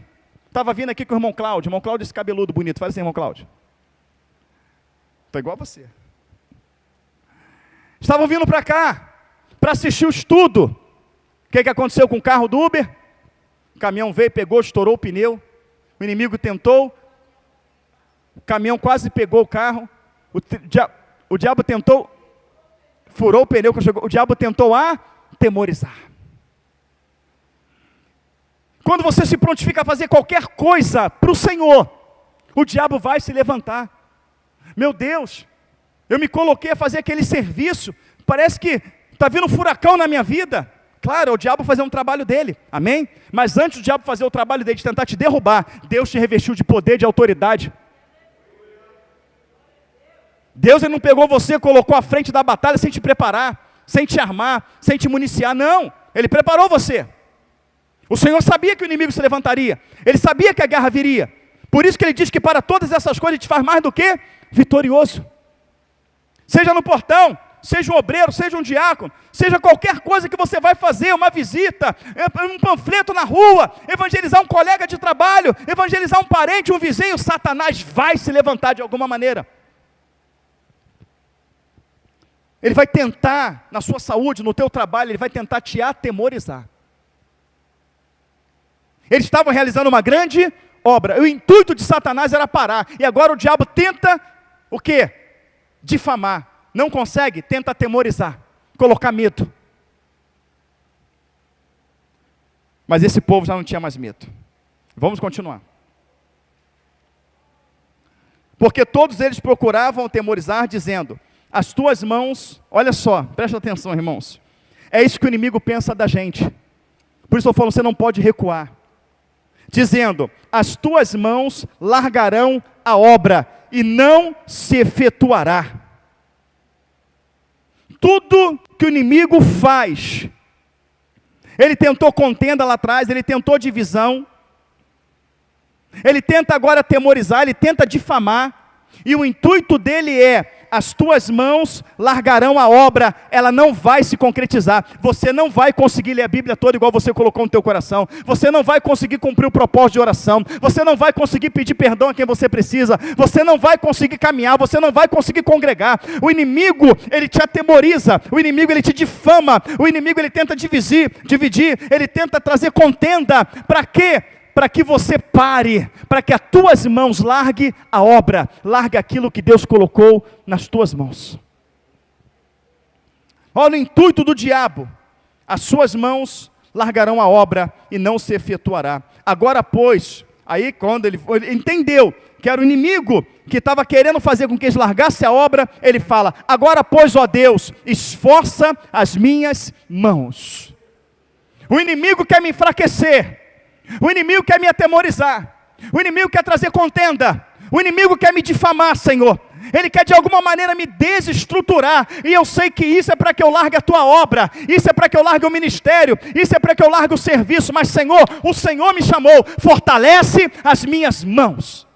estava vindo aqui com o irmão Cláudio esse cabeludo bonito. Fala assim, irmão Cláudio. Estou igual a você. Estavam vindo para cá, para assistir o estudo. O que aconteceu com o carro do Uber? O caminhão veio, pegou, estourou o pneu. O inimigo tentou. O caminhão quase pegou o carro. O diabo tentou, furou o pneu. O diabo tentou atemorizar. Quando você se prontifica a fazer qualquer coisa para o Senhor, o diabo vai se levantar. Meu Deus, eu me coloquei a fazer aquele serviço, parece que está vindo um furacão na minha vida. Claro, é o diabo fazer um trabalho dele, amém? Mas antes do diabo fazer o trabalho dele, de tentar te derrubar, Deus te revestiu de poder, de autoridade. Deus, ele não pegou você, colocou à frente da batalha sem te preparar, sem te armar, sem te municiar, não. Ele preparou você. O Senhor sabia que o inimigo se levantaria. Ele sabia que a guerra viria. Por isso que ele diz que para todas essas coisas ele te faz mais do que vitorioso. Seja no portão, seja um obreiro, seja um diácono, seja qualquer coisa que você vai fazer, uma visita, um panfleto na rua, evangelizar um colega de trabalho, evangelizar um parente, um vizinho, Satanás vai se levantar de alguma maneira. Ele vai tentar, na sua saúde, no teu trabalho, ele vai tentar te atemorizar. Eles estavam realizando uma grande obra. O intuito de Satanás era parar. E agora o diabo tenta o quê? Difamar. Não consegue? Tenta atemorizar. Colocar medo. Mas esse povo já não tinha mais medo. Vamos continuar. Porque todos eles procuravam atemorizar, dizendo: as tuas mãos, olha só, presta atenção, irmãos. É isso que o inimigo pensa da gente. Por isso eu falo, você não pode recuar. Dizendo: as tuas mãos largarão a obra, e não se efetuará. Tudo que o inimigo faz, Ele tentou contenda lá atrás, ele tentou divisão, ele tenta agora atemorizar, ele tenta difamar, e o intuito dele é: as tuas mãos largarão a obra, ela não vai se concretizar. Você não vai conseguir ler a Bíblia toda igual você colocou no teu coração. Você não vai conseguir cumprir o propósito de oração. Você não vai conseguir pedir perdão a quem você precisa. Você não vai conseguir caminhar. Você não vai conseguir congregar. O inimigo, ele te atemoriza. O inimigo, ele te difama. O inimigo, ele tenta dividir. Ele tenta trazer contenda. Para quê? Para que você pare, para que as tuas mãos largue a obra, largue aquilo que Deus colocou nas tuas mãos. Olha o intuito do diabo: as suas mãos largarão a obra e não se efetuará. Agora, pois, aí quando ele entendeu que era o inimigo que estava querendo fazer com que eles largassem a obra, ele fala: agora, pois, ó Deus, esforça as minhas mãos. O inimigo quer me enfraquecer. O inimigo quer me atemorizar, o inimigo quer trazer contenda, o inimigo quer me difamar, Senhor. Ele quer de alguma maneira me desestruturar, e eu sei que isso é para que eu largue a tua obra, isso é para que eu largue o ministério, isso é para que eu largue o serviço. Mas Senhor, o Senhor me chamou: fortalece as minhas mãos.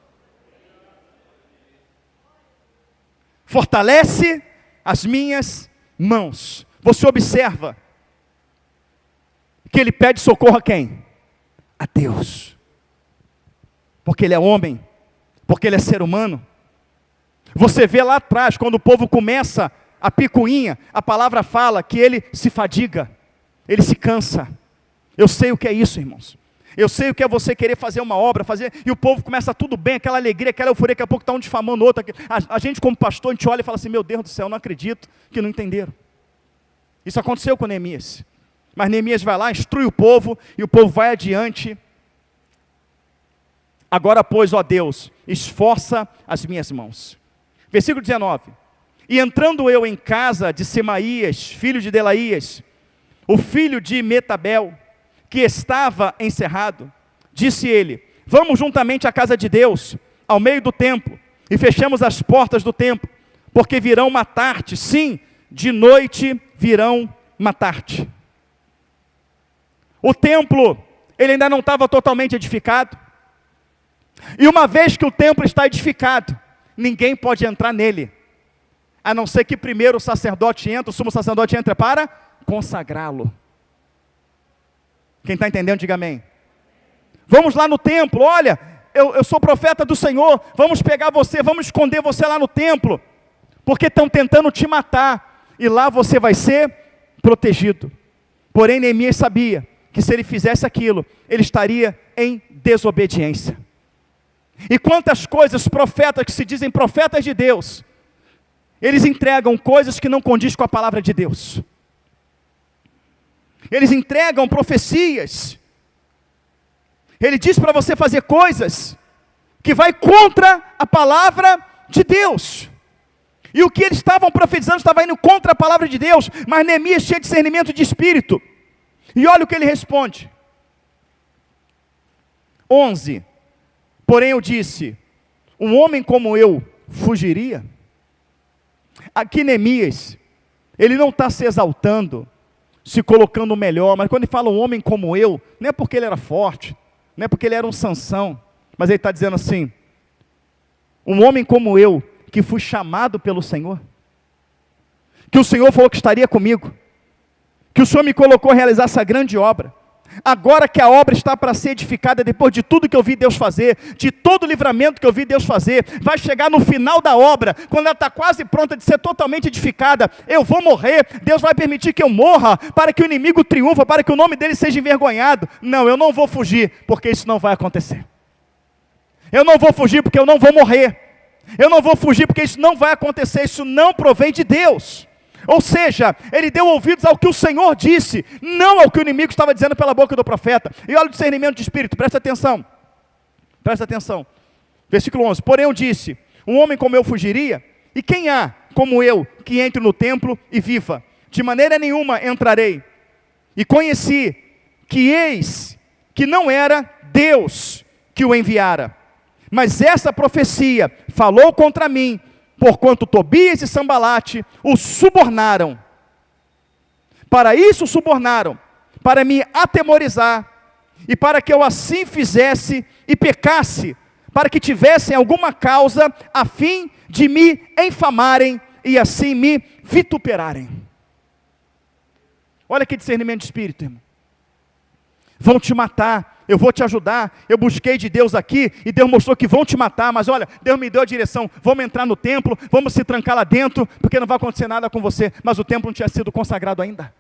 Fortalece as minhas mãos. Você observa que ele pede socorro a quem? A Deus, porque ele é homem, porque ele é ser humano. Você vê lá atrás, quando o povo começa a picuinha, a palavra fala que ele se fadiga, ele se cansa. Eu sei o que é isso, irmãos. Eu sei o que é você querer fazer uma obra, e o povo começa tudo bem, aquela alegria, aquela euforia, daqui a pouco está um difamando o outro. A gente como pastor, a gente olha e fala assim: meu Deus do céu, eu não acredito que não entenderam. Isso aconteceu com Neemias. Mas Neemias vai lá, instrui o povo, e o povo vai adiante. Agora, pois, ó Deus, esforça as minhas mãos. Versículo 19. E entrando eu em casa de Semaías, filho de Delaías, o filho de Metabel, que estava encerrado, disse ele: vamos juntamente à casa de Deus, ao meio do templo, e fechemos as portas do templo, porque virão matar-te, sim, de noite virão matar-te. O templo, ele ainda não estava totalmente edificado. E uma vez que o templo está edificado, ninguém pode entrar nele, a não ser que primeiro o sacerdote entre, o sumo sacerdote entra para consagrá-lo. Quem está entendendo, diga amém. Vamos lá no templo: olha, eu sou profeta do Senhor, vamos pegar você, vamos esconder você lá no templo, porque estão tentando te matar, e lá você vai ser protegido. Porém, Neemias sabia que se ele fizesse aquilo, ele estaria em desobediência. E quantas coisas, profetas que se dizem profetas de Deus, eles entregam coisas que não condiz com a palavra de Deus. Eles entregam profecias. Ele diz para você fazer coisas que vai contra a palavra de Deus. E o que eles estavam profetizando estava indo contra a palavra de Deus. Mas Neemias tinha discernimento de espírito. E olha o que ele responde. 11. Porém eu disse: um homem como eu fugiria? Aqui Neemias, ele não está se exaltando, se colocando melhor, mas quando ele fala um homem como eu, não é porque ele era forte, não é porque ele era um Sansão, mas ele está dizendo assim: um homem como eu, que fui chamado pelo Senhor, que o Senhor falou que estaria comigo, que o Senhor me colocou a realizar essa grande obra. Agora que a obra está para ser edificada, depois de tudo que eu vi Deus fazer, de todo o livramento que eu vi Deus fazer, vai chegar no final da obra, quando ela está quase pronta de ser totalmente edificada, eu vou morrer, Deus vai permitir que eu morra, para que o inimigo triunfe, para que o nome dele seja envergonhado. Não, eu não vou fugir, porque isso não vai acontecer. Eu não vou fugir porque eu não vou morrer. Eu não vou fugir porque isso não vai acontecer, isso não provém de Deus. Ou seja, ele deu ouvidos ao que o Senhor disse, não ao que o inimigo estava dizendo pela boca do profeta. E olha o discernimento de espírito, presta atenção. Presta atenção. Versículo 11. Porém eu disse: um homem como eu fugiria? E quem há como eu que entre no templo e viva? De maneira nenhuma entrarei. E conheci que eis que não era Deus que o enviara. Mas essa profecia falou contra mim, porquanto Tobias e Sambalate o subornaram. Para isso o subornaram, para me atemorizar, e para que eu assim fizesse e pecasse, para que tivessem alguma causa, a fim de me infamarem, e assim me vituperarem. Olha que discernimento de espírito, irmão. Vão te matar, eu vou te ajudar, eu busquei de Deus aqui, e Deus mostrou que vão te matar, mas olha, Deus me deu a direção, vamos entrar no templo, vamos se trancar lá dentro, porque não vai acontecer nada com você, mas o templo não tinha sido consagrado ainda,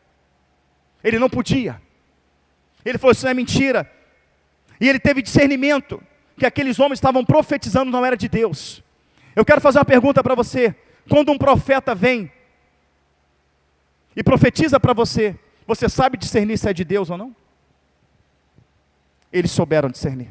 ele não podia, ele falou, isso não é mentira, e ele teve discernimento, que aqueles homens estavam profetizando, não era de Deus. Eu quero fazer uma pergunta para você, quando um profeta vem, e profetiza para você, você sabe discernir se é de Deus ou não? Eles souberam discernir.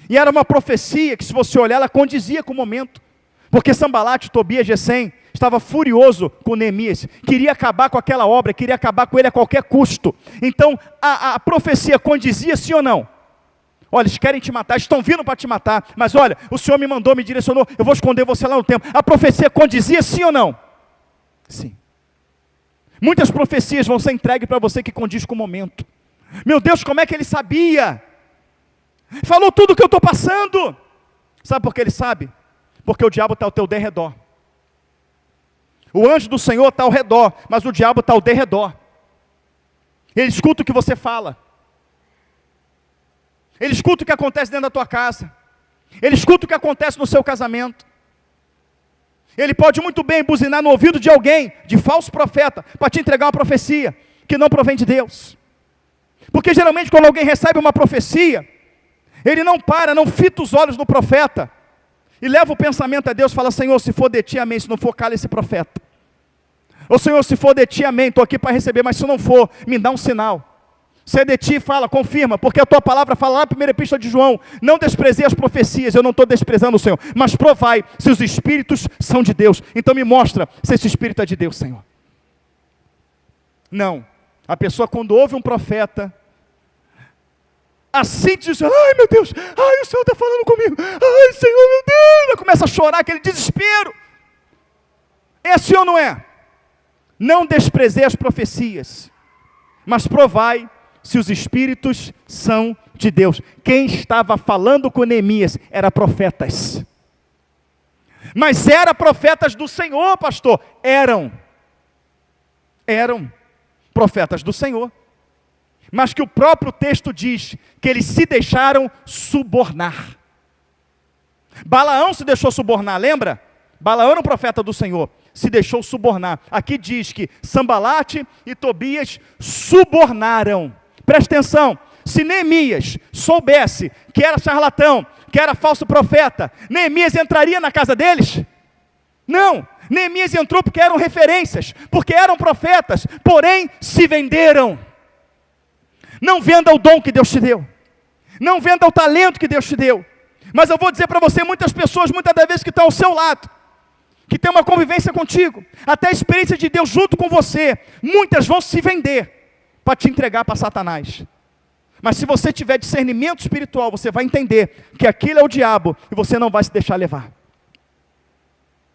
E era uma profecia que, se você olhar, ela condizia com o momento. Porque Sambalate, Tobias, Gesem estava furioso com Neemias, queria acabar com aquela obra, queria acabar com ele a qualquer custo. Então, a profecia condizia sim ou não? Olha, eles querem te matar, estão vindo para te matar, mas olha, o Senhor me mandou, me direcionou, eu vou esconder você lá no templo. A profecia condizia sim ou não? Sim. Muitas profecias vão ser entregues para você que condiz com o momento. Meu Deus, como é que ele sabia? Falou tudo o que eu estou passando. Sabe por que ele sabe? Porque o diabo está ao teu derredor. O anjo do Senhor está ao redor, mas o diabo está ao derredor. Ele escuta o que você fala. Ele escuta o que acontece dentro da tua casa. Ele escuta o que acontece no seu casamento. Ele pode muito bem buzinar no ouvido de alguém, de falso profeta, para te entregar uma profecia que não provém de Deus. Porque geralmente quando alguém recebe uma profecia, ele não para, não fita os olhos no profeta, e leva o pensamento a Deus, fala, Senhor, se for de ti, amém, se não for, cala esse profeta. Ou Senhor, se for de ti, amém, estou aqui para receber, mas se não for, me dá um sinal. Se é de ti, fala, confirma, porque a tua palavra fala lá na primeira epístola de João, não desprezei as profecias, eu não estou desprezando o Senhor, mas provai se os espíritos são de Deus. Então me mostra se esse espírito é de Deus, Senhor. Não, a pessoa quando ouve um profeta, assim diz, ai meu Deus, ai o Senhor está falando comigo, ai Senhor meu Deus, ela começa a chorar, aquele desespero. É assim ou não é? Não desprezei as profecias, mas provai se os espíritos são de Deus. Quem estava falando com Neemias era profetas. Mas eram profetas do Senhor, pastor. Eram profetas do Senhor. Mas que o próprio texto diz que eles se deixaram subornar. Balaão se deixou subornar, lembra? Balaão era um profeta do Senhor, se deixou subornar. Aqui diz que Sambalate e Tobias subornaram. Presta atenção, se Neemias soubesse que era charlatão, que era falso profeta, Neemias entraria na casa deles? Não, Neemias entrou porque eram referências, porque eram profetas, porém se venderam. Não venda o dom que Deus te deu, não venda o talento que Deus te deu, mas eu vou dizer para você, muitas pessoas, muitas das vezes que estão ao seu lado, que tem uma convivência contigo, até a experiência de Deus junto com você, muitas vão se vender, para te entregar para Satanás. Mas se você tiver discernimento espiritual, você vai entender que aquilo é o diabo, e você não vai se deixar levar.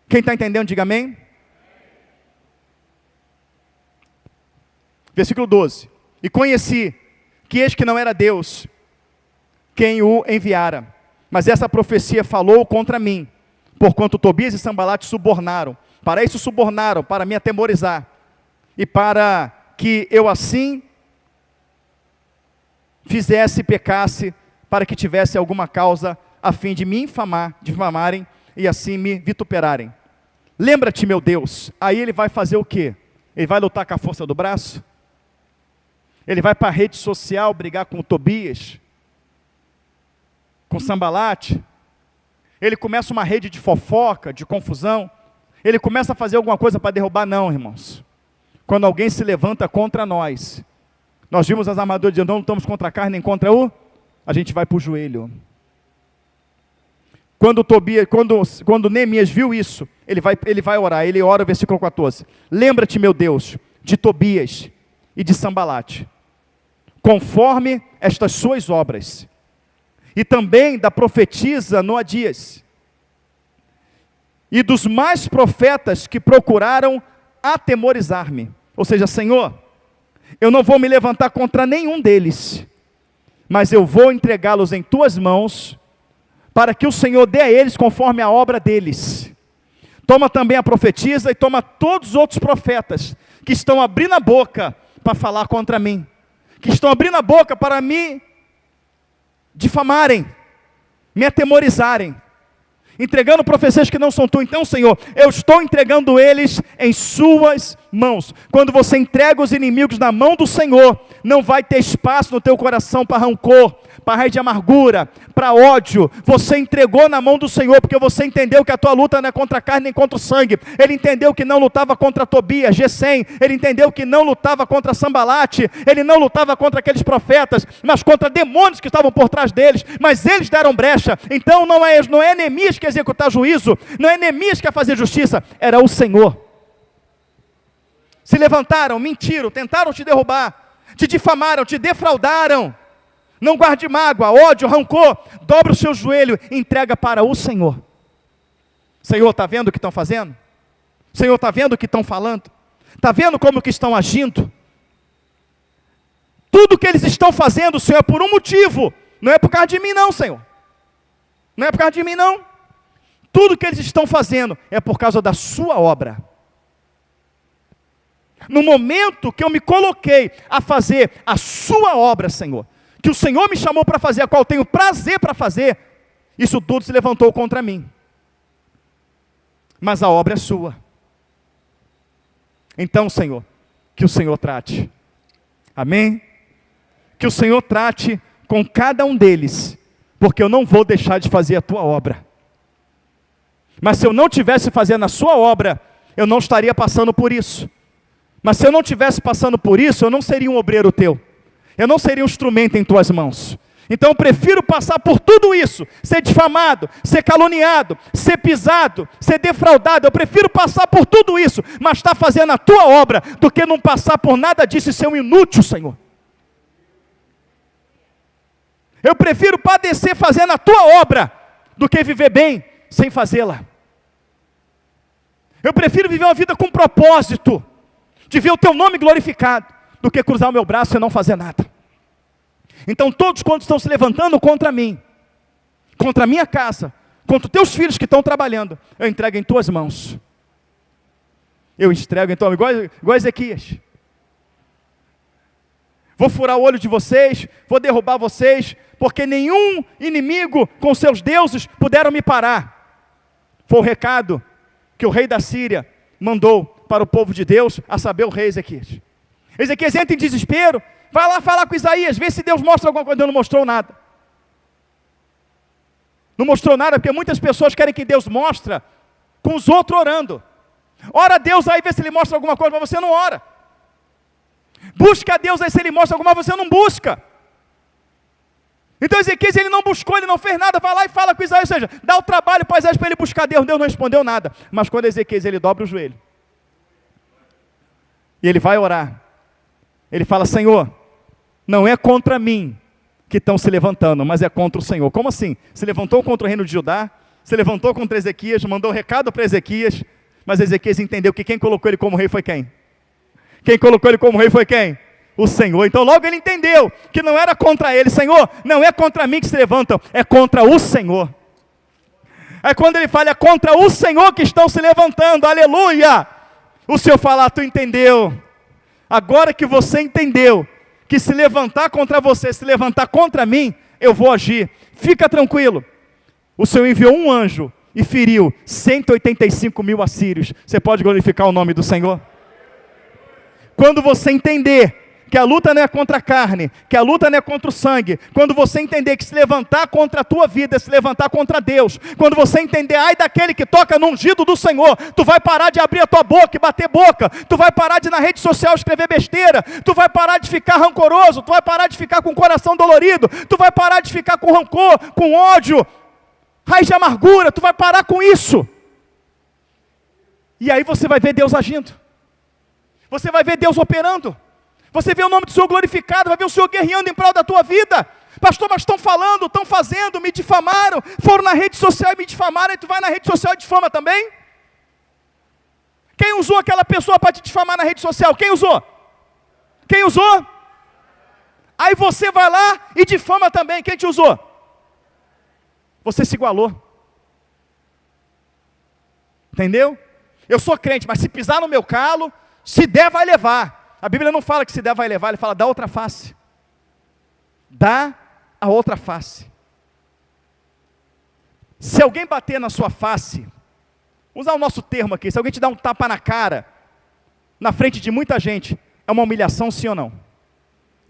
Quem está entendendo, diga amém. Versículo 12. E conheci que eis que não era Deus quem o enviara, mas essa profecia falou contra mim, porquanto Tobias e Sambalate subornaram, para isso subornaram, para me atemorizar, e para que eu assim fizesse e pecasse, para que tivesse alguma causa, a fim de me difamarem, e assim me vituperarem. Lembra-te, meu Deus. Aí ele vai fazer o quê? Ele vai lutar com a força do braço? Ele vai para a rede social brigar com o Tobias? Com Sambalate? Ele começa uma rede de fofoca, de confusão? Ele começa a fazer alguma coisa para derrubar? Não, irmãos. Quando alguém se levanta contra nós, nós vimos as armaduras de não estamos contra a carne nem contra a gente vai para o joelho. Quando Neemias viu isso, ele vai orar, ele ora o versículo 14. Lembra-te, meu Deus, de Tobias e de Sambalate, conforme estas suas obras, e também da profetisa Noadias, e dos mais profetas que procuraram atemorizar-me. Ou seja, Senhor, eu não vou me levantar contra nenhum deles, mas eu vou entregá-los em tuas mãos, para que o Senhor dê a eles conforme a obra deles. Toma também a profetisa e toma todos os outros profetas, que estão abrindo a boca para falar contra mim, que estão abrindo a boca para me difamarem, me atemorizarem, entregando profecias que não são tu. Então, Senhor, eu estou entregando eles em suas mãos. Quando você entrega os inimigos na mão do Senhor, não vai ter espaço no teu coração para rancor, para raiz de amargura, para ódio. Você entregou na mão do Senhor, porque você entendeu que a tua luta não é contra a carne nem contra o sangue. Ele entendeu que não lutava contra Tobias, Gesem. Ele entendeu que não lutava contra Sambalate. Ele não lutava contra aqueles profetas, mas contra demônios que estavam por trás deles. Mas eles deram brecha. Então não é Neemias que ia executar juízo, não é Neemias que ia fazer justiça, era o Senhor. Se levantaram, mentiram, tentaram te derrubar, te difamaram, te defraudaram. Não guarde mágoa, ódio, rancor. Dobra o seu joelho e entrega para o Senhor. Senhor, está vendo o que estão fazendo? Senhor, está vendo o que estão falando? Está vendo como que estão agindo? Tudo que eles estão fazendo, Senhor, é por um motivo. Não é por causa de mim não, Senhor. Não é por causa de mim não. Tudo que eles estão fazendo é por causa da sua obra. No momento que eu me coloquei a fazer a sua obra, Senhor, que o Senhor me chamou para fazer, a qual eu tenho prazer para fazer, isso tudo se levantou contra mim. Mas a obra é sua. Então, Senhor, que o Senhor trate. Amém? Que o Senhor trate com cada um deles, porque eu não vou deixar de fazer a tua obra. Mas se eu não tivesse fazendo a sua obra, eu não estaria passando por isso. Mas se eu não tivesse passando por isso, eu não seria um obreiro teu. Eu não seria um instrumento em tuas mãos. Então eu prefiro passar por tudo isso, ser difamado, ser caluniado, ser pisado, ser defraudado. Eu prefiro passar por tudo isso, mas estar fazendo a tua obra, do que não passar por nada disso e ser um inútil, Senhor. Eu prefiro padecer fazendo a tua obra, do que viver bem sem fazê-la. Eu prefiro viver uma vida com propósito, de ver o teu nome glorificado, do que cruzar o meu braço e não fazer nada. Então todos quantos estão se levantando contra mim, contra a minha casa, contra os teus filhos que estão trabalhando, eu entrego em tuas mãos. Eu entrego então, igual Ezequias. Vou furar o olho de vocês, vou derrubar vocês, porque nenhum inimigo com seus deuses puderam me parar. Foi o recado que o rei da Síria mandou para o povo de Deus, a saber, o rei Ezequias. Ezequias entra em desespero, vai lá falar com Isaías, vê se Deus mostra alguma coisa. Deus não mostrou nada. Não mostrou nada, porque muitas pessoas querem que Deus mostre com os outros orando. Ora a Deus aí, vê se Ele mostra alguma coisa, mas você não ora. Busca a Deus aí, se Ele mostra alguma coisa, você não busca. Então Ezequias, ele não buscou, ele não fez nada, vai lá e fala com Isaías, ou seja, dá o trabalho para Isaías para ele buscar Deus. Deus não respondeu nada. Mas quando Ezequias, ele dobra o joelho, e ele vai orar, ele fala: Senhor, não é contra mim que estão se levantando, mas é contra o Senhor. Como assim? Se levantou contra o reino de Judá, se levantou contra Ezequias, mandou um recado para Ezequias, mas Ezequias entendeu que quem colocou ele como rei foi quem? Quem colocou ele como rei foi quem? O Senhor. Então logo ele entendeu que não era contra ele. Senhor, não é contra mim que se levantam, é contra o Senhor. Aí quando ele fala, é contra o Senhor que estão se levantando, aleluia, o Senhor fala: tu entendeu? Agora que você entendeu que se levantar contra você, se levantar contra mim, eu vou agir. Fica tranquilo. O Senhor enviou um anjo e feriu 185 mil assírios. Você pode glorificar o nome do Senhor? Quando você entender que a luta não é contra a carne, que a luta não é contra o sangue, quando você entender que se levantar contra a tua vida é se levantar contra Deus, quando você entender, ai daquele que toca no ungido do Senhor, tu vai parar de abrir a tua boca e bater boca, tu vai parar de na rede social escrever besteira, tu vai parar de ficar rancoroso, tu vai parar de ficar com o coração dolorido, tu vai parar de ficar com rancor, com ódio, raiz de amargura, tu vai parar com isso. E aí você vai ver Deus agindo, você vai ver Deus operando, você vê o nome do Senhor glorificado, vai ver o Senhor guerreando em prol da tua vida. Pastor, mas estão falando, estão fazendo, me difamaram, foram na rede social e me difamaram, e tu vai na rede social e difama também? Quem usou aquela pessoa para te difamar na rede social? Quem usou? Quem usou? Aí você vai lá e difama também. Quem te usou? Você se igualou. Entendeu? Eu sou crente, mas se pisar no meu calo, se der vai levar. A Bíblia não fala que se der vai levar, ele fala dá outra face. Dá a outra face. Se alguém bater na sua face, usar o nosso termo aqui, se alguém te dá um tapa na cara, na frente de muita gente, é uma humilhação, sim ou não?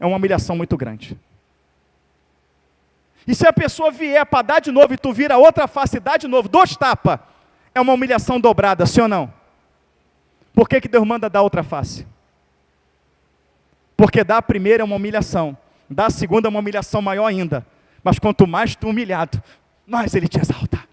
É uma humilhação muito grande. E se a pessoa vier para dar de novo e tu vira outra face e dá de novo, 2 tapas, é uma humilhação dobrada, sim ou não? Por que Deus manda dar outra face? Porque dar a primeira é uma humilhação, dar a segunda é uma humilhação maior ainda. Mas quanto mais tu humilhado, mais Ele te exalta.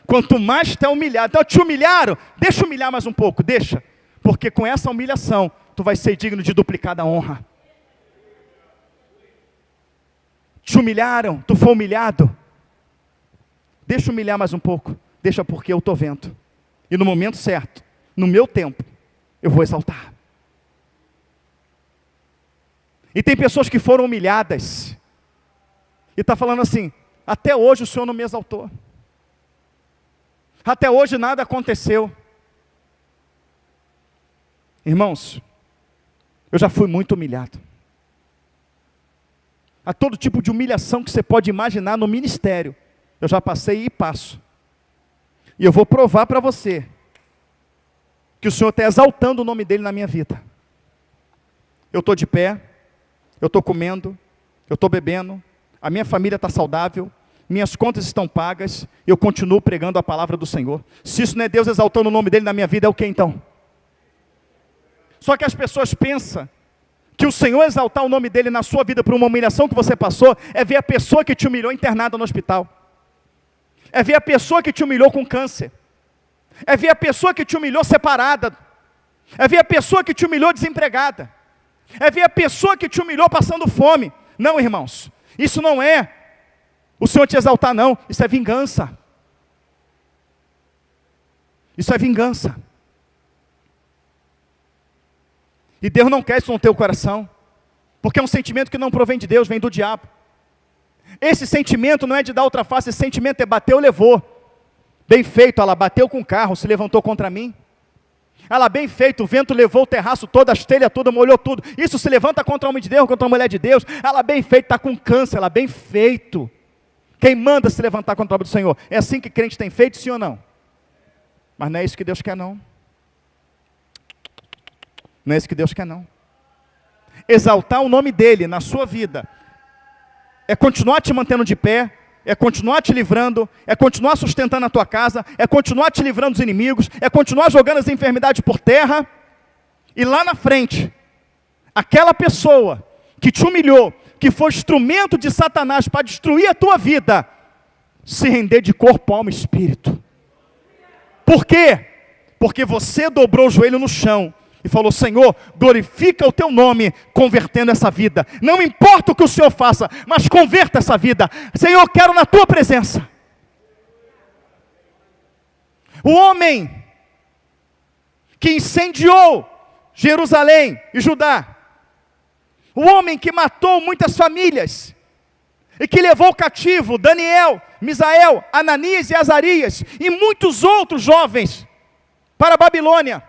Quanto mais tu é humilhado, então te humilharam, deixa humilhar mais um pouco, deixa. Porque com essa humilhação, tu vai ser digno de duplicada honra. Te humilharam, tu foi humilhado. Deixa humilhar mais um pouco, deixa porque eu estou vendo. E no momento certo, no meu tempo, eu vou exaltar. E tem pessoas que foram humilhadas, e está falando assim, até hoje o Senhor não me exaltou. Até hoje nada aconteceu. Irmãos, eu já fui muito humilhado. A todo tipo de humilhação que você pode imaginar no ministério, eu já passei e passo. E eu vou provar para você, que o Senhor está exaltando o nome dEle na minha vida. Eu estou de pé, eu estou comendo, eu estou bebendo, a minha família está saudável, minhas contas estão pagas, e eu continuo pregando a palavra do Senhor. Se isso não é Deus exaltando o nome dEle na minha vida, é o que então? Só que as pessoas pensam que o Senhor exaltar o nome dEle na sua vida por uma humilhação que você passou, é ver a pessoa que te humilhou internada no hospital. É ver a pessoa que te humilhou com câncer. É ver a pessoa que te humilhou separada. É ver a pessoa que te humilhou desempregada. É ver a pessoa que te humilhou passando fome. Não, irmãos, isso não é o Senhor te exaltar, não. Isso é vingança. Isso é vingança. E Deus não quer isso no teu coração, porque é um sentimento que não provém de Deus, vem do diabo. Esse sentimento não é de dar outra face, esse sentimento é bateu, levou. Bem feito, ela bateu com o carro, se levantou contra mim. Ela, bem feito, o vento levou o terraço todo, as telhas todas, molhou tudo. Isso se levanta contra o homem de Deus, contra a mulher de Deus. Ela, bem feito, está com câncer, ela, bem feito. Quem manda se levantar contra a obra do Senhor? É assim que crente tem feito, sim ou não? Mas não é isso que Deus quer, não. Não é isso que Deus quer, não. Exaltar o nome dEle na sua vida é continuar te mantendo de pé, é continuar te livrando, é continuar sustentando a tua casa, é continuar te livrando dos inimigos, é continuar jogando as enfermidades por terra, e lá na frente, aquela pessoa que te humilhou, que foi instrumento de Satanás para destruir a tua vida, se render de corpo, alma e espírito. Por quê? Porque você dobrou o joelho no chão, e falou, Senhor, glorifica o teu nome, convertendo essa vida. Não importa o que o Senhor faça, mas converta essa vida. Senhor, eu quero na tua presença. O homem que incendiou Jerusalém e Judá, o homem que matou muitas famílias, e que levou cativo Daniel, Misael, Ananias e Azarias, e muitos outros jovens, para a Babilônia.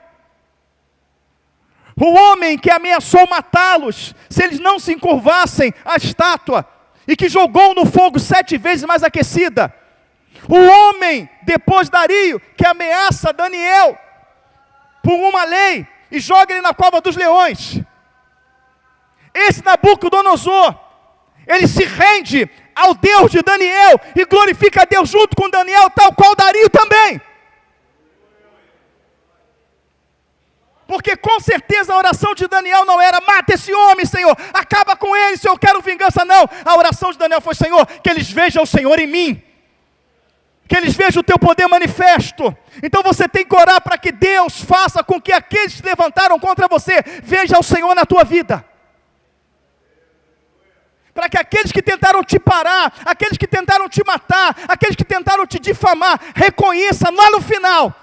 O homem que ameaçou matá-los, se eles não se encurvassem à estátua, e que jogou no fogo 7 vezes mais aquecida. O homem, depois Dario, que ameaça Daniel, por uma lei, e joga ele na cova dos leões. Esse Nabucodonosor, ele se rende ao Deus de Daniel, e glorifica a Deus junto com Daniel, tal qual Dario também. Porque com certeza a oração de Daniel não era, mata esse homem, Senhor, acaba com ele, Senhor, eu quero vingança, não. A oração de Daniel foi, Senhor, que eles vejam o Senhor em mim, que eles vejam o teu poder manifesto. Então você tem que orar para que Deus faça com que aqueles que se levantaram contra você, vejam o Senhor na tua vida. Para que aqueles que tentaram te parar, aqueles que tentaram te matar, aqueles que tentaram te difamar, reconheçam lá no final,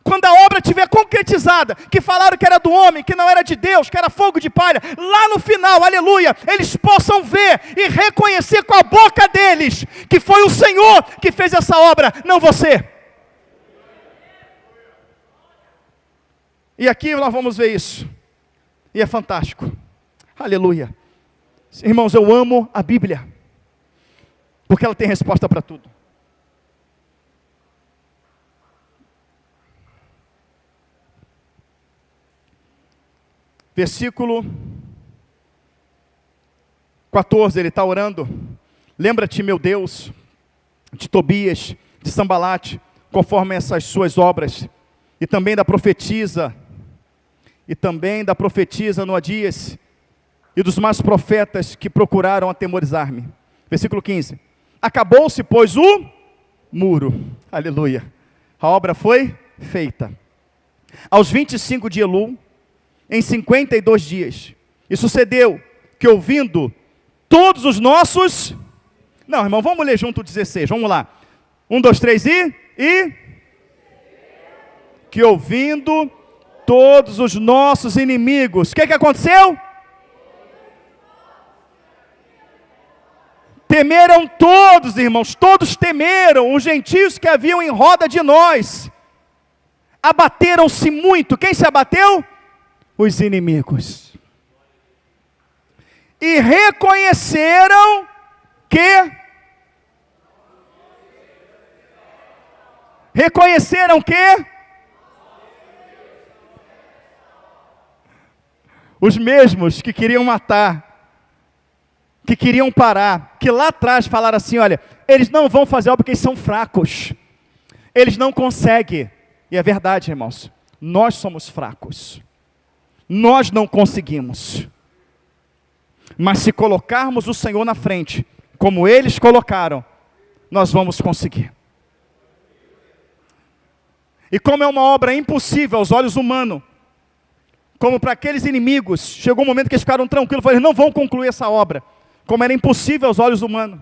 quando a obra estiver concretizada, que falaram que era do homem, que não era de Deus, que era fogo de palha, lá no final, aleluia, eles possam ver e reconhecer com a boca deles, que foi o Senhor que fez essa obra, não você. E aqui nós vamos ver isso, e é fantástico, aleluia. Irmãos, eu amo a Bíblia, porque ela tem resposta para tudo. Versículo 14, ele está orando. Lembra-te, meu Deus, de Tobias, de Sambalate, conforme essas suas obras, e também da profetisa Noadias, e dos mais profetas que procuraram atemorizar-me. Versículo 15. Acabou-se, pois, o muro. Aleluia. A obra foi feita. Aos 25 de Elul, em 52 dias. E sucedeu que, ouvindo todos os nossos... Não, irmão, vamos ler junto o 16, vamos lá. 1, 2, 3 e... Que ouvindo todos os nossos inimigos. O que aconteceu? Temeram todos, irmãos, todos temeram, os gentios que haviam em roda de nós. Abateram-se muito. Quem se abateu? Os inimigos. E reconheceram que... Os mesmos que queriam matar, que queriam parar, que lá atrás falaram assim, olha, eles não vão fazer obra porque eles são fracos. Eles não conseguem. E é verdade, irmãos, nós somos fracos. Nós não conseguimos. Mas se colocarmos o Senhor na frente, como eles colocaram, nós vamos conseguir. E como é uma obra impossível aos olhos humanos, como para aqueles inimigos, chegou um momento que eles ficaram tranquilos, eles não vão concluir essa obra, como era impossível aos olhos humanos.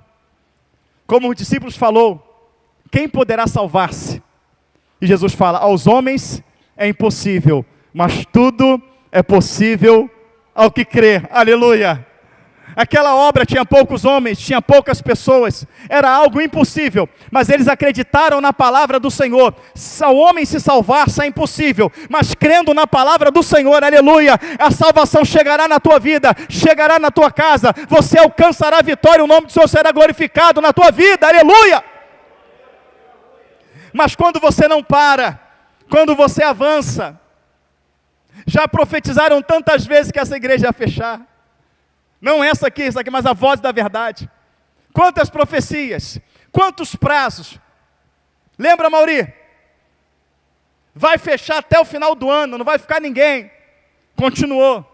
Como os discípulos falou, quem poderá salvar-se? E Jesus fala, aos homens é impossível, mas tudo é possível ao que crê. Aleluia! Aquela obra tinha poucos homens, tinha poucas pessoas, era algo impossível, mas eles acreditaram na palavra do Senhor. Se o homem se salvar, isso é impossível, mas crendo na palavra do Senhor, aleluia, a salvação chegará na tua vida, chegará na tua casa, você alcançará a vitória, o nome do Senhor será glorificado na tua vida, aleluia. Mas quando você não para, quando você avança, já profetizaram tantas vezes que essa igreja ia fechar. Não essa aqui, mas a voz da verdade. Quantas profecias, quantos prazos. Lembra, Mauri? Vai fechar até o final do ano, não vai ficar ninguém. Continuou.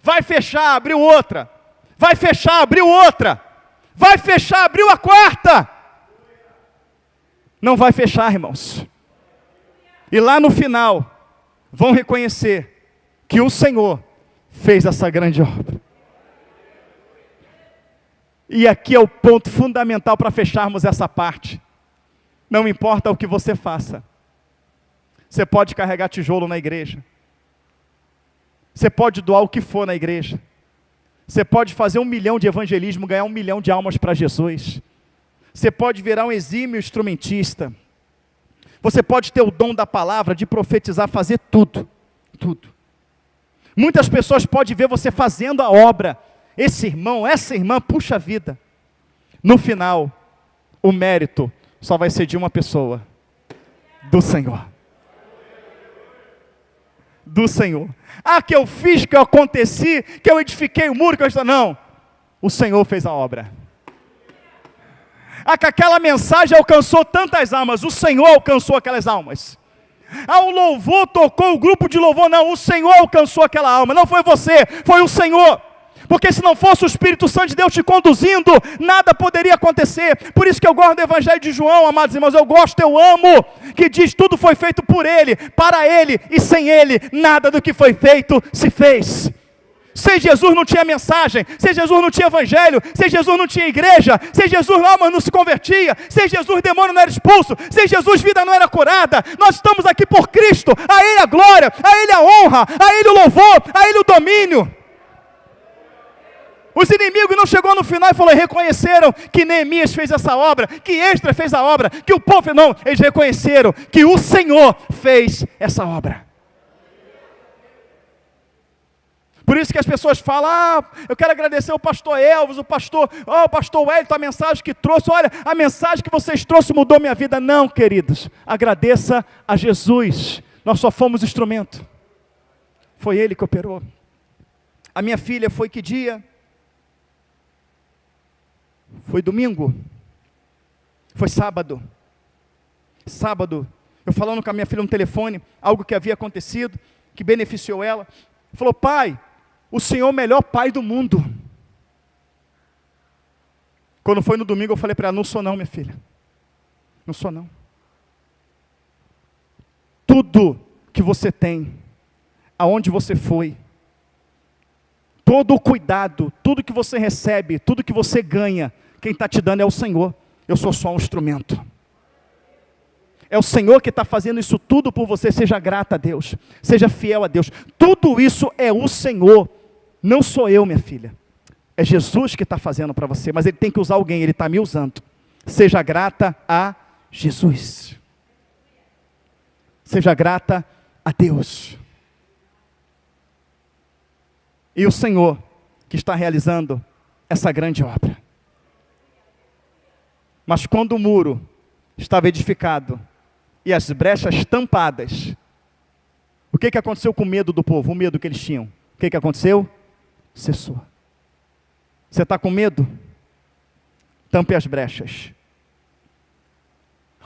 Vai fechar, abriu outra. Vai fechar, abriu outra. Vai fechar, abriu a quarta. Não vai fechar, irmãos. E lá no final, vão reconhecer que o Senhor fez essa grande obra. E aqui é o ponto fundamental para fecharmos essa parte. Não importa o que você faça. Você pode carregar tijolo na igreja. Você pode doar o que for na igreja. Você pode fazer 1 milhão de evangelismo, ganhar 1 milhão de almas para Jesus. Você pode virar um exímio instrumentista. Você pode ter o dom da palavra, de profetizar, fazer tudo. Tudo. Muitas pessoas podem ver você fazendo a obra. Esse irmão, essa irmã, puxa vida. No final, o mérito só vai ser de uma pessoa. Do Senhor. Do Senhor. Ah, que eu fiz, que eu aconteci, que eu edifiquei o muro, que eu estou... Não. O Senhor fez a obra. Ah, que aquela mensagem alcançou tantas almas. O Senhor alcançou aquelas almas. Ah, o louvor tocou, o grupo de louvor. Não, o Senhor alcançou aquela alma. Não foi você, foi o Senhor. Porque se não fosse o Espírito Santo de Deus te conduzindo, nada poderia acontecer. Por isso que eu gosto do Evangelho de João, amados irmãos, eu amo, que diz tudo foi feito por Ele, para Ele, e sem Ele, nada do que foi feito se fez. Sem Jesus não tinha mensagem, sem Jesus não tinha evangelho, sem Jesus não tinha igreja, sem Jesus a alma não se convertia, sem Jesus demônio não era expulso, sem Jesus vida não era curada. Nós estamos aqui por Cristo, a Ele a glória, a Ele a honra, a Ele o louvor, a Ele o domínio. Os inimigos não chegou no final e falou, reconheceram que Neemias fez essa obra, que Esdras fez a obra, que o povo, não, eles reconheceram que o Senhor fez essa obra. Por isso que as pessoas falam, eu quero agradecer o pastor Elvis, o pastor Wellington, a mensagem que trouxe, olha, a mensagem que vocês trouxeram mudou minha vida. Não, queridos, agradeça a Jesus, nós só fomos instrumento, foi Ele que operou. A minha filha foi que dia? Foi domingo? Foi sábado? Sábado, eu falando com a minha filha no telefone, algo que havia acontecido, que beneficiou ela, falou, pai, o Senhor é o melhor pai do mundo. Quando foi no domingo eu falei para ela, não sou não, minha filha, não sou não. Tudo que você tem, aonde você foi, todo o cuidado, tudo que você recebe, tudo que você ganha, quem está te dando é o Senhor, eu sou só um instrumento. É o Senhor que está fazendo isso tudo por você, seja grata a Deus, seja fiel a Deus, tudo isso é o Senhor, não sou eu, minha filha, é Jesus que está fazendo para você, mas Ele tem que usar alguém, Ele está me usando, seja grata a Jesus, seja grata a Deus, e o Senhor que está realizando essa grande obra. Mas quando o muro estava edificado, e as brechas tampadas, o que aconteceu com o medo do povo? O medo que eles tinham. O que aconteceu? Cessou. Você está com medo? Tampe as brechas.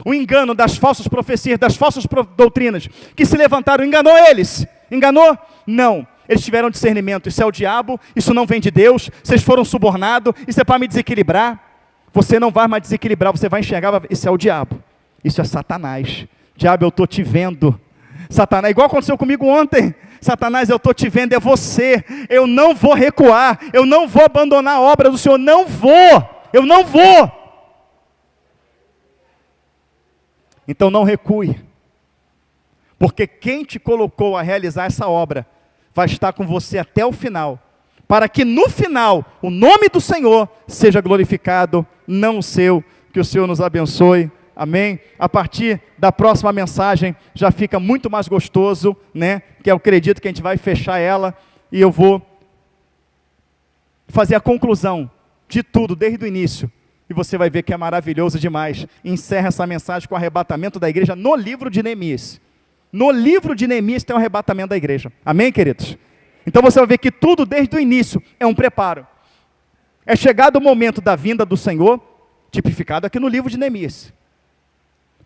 O engano das falsas profecias, das falsas doutrinas, que se levantaram, enganou eles? Enganou? Não. Eles tiveram discernimento, isso é o diabo, isso não vem de Deus, vocês foram subornados, isso é para me desequilibrar. Você não vai mais desequilibrar, você vai enxergar, isso é o diabo. Isso é Satanás. Diabo, eu estou te vendo. Satanás, igual aconteceu comigo ontem. Satanás, eu estou te vendo, é você. Eu não vou recuar. Eu não vou abandonar a obra do Senhor. Não vou. Eu não vou. Então não recue. Porque quem te colocou a realizar essa obra vai estar com você até o final. Para que no final o nome do Senhor seja glorificado, não o seu. Que o Senhor nos abençoe. Amém? A partir da próxima mensagem já fica muito mais gostoso, né? Que eu acredito que a gente vai fechar ela e eu vou fazer a conclusão de tudo desde o início. E você vai ver que é maravilhoso demais. Encerra essa mensagem com o arrebatamento da igreja no livro de Neemias. No livro de Neemias tem o arrebatamento da igreja. Amém, queridos? Então você vai ver que tudo desde o início é um preparo. É chegado o momento da vinda do Senhor, tipificado aqui no livro de Neemias.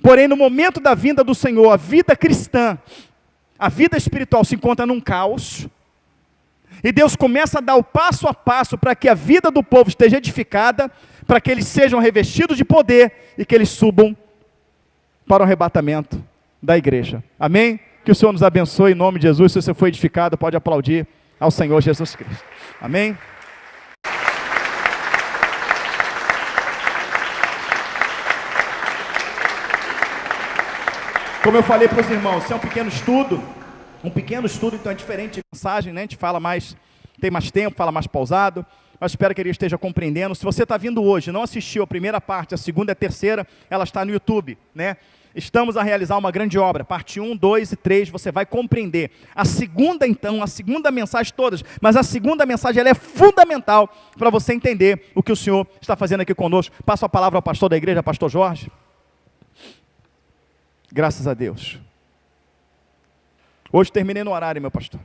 Porém, no momento da vinda do Senhor, a vida cristã, a vida espiritual se encontra num caos, e Deus começa a dar o passo a passo para que a vida do povo esteja edificada, para que eles sejam revestidos de poder, e que eles subam para o arrebatamento da igreja. Amém? Que o Senhor nos abençoe em nome de Jesus. Se você foi edificado, pode aplaudir ao Senhor Jesus Cristo. Amém? Como eu falei para os irmãos, isso é um pequeno estudo, então é diferente de mensagem, né? A gente fala mais, tem mais tempo, fala mais pausado, mas espero que ele esteja compreendendo. Se você está vindo hoje, não assistiu a primeira parte, a segunda e a terceira, ela está no YouTube, né? Estamos a realizar uma grande obra, parte 1, 2 e 3, você vai compreender. A segunda então, a segunda mensagem todas, mas a segunda mensagem ela é fundamental para você entender o que o Senhor está fazendo aqui conosco. Passo a palavra ao pastor da igreja, pastor Jorge. Graças a Deus. Hoje terminei no horário, meu pastor.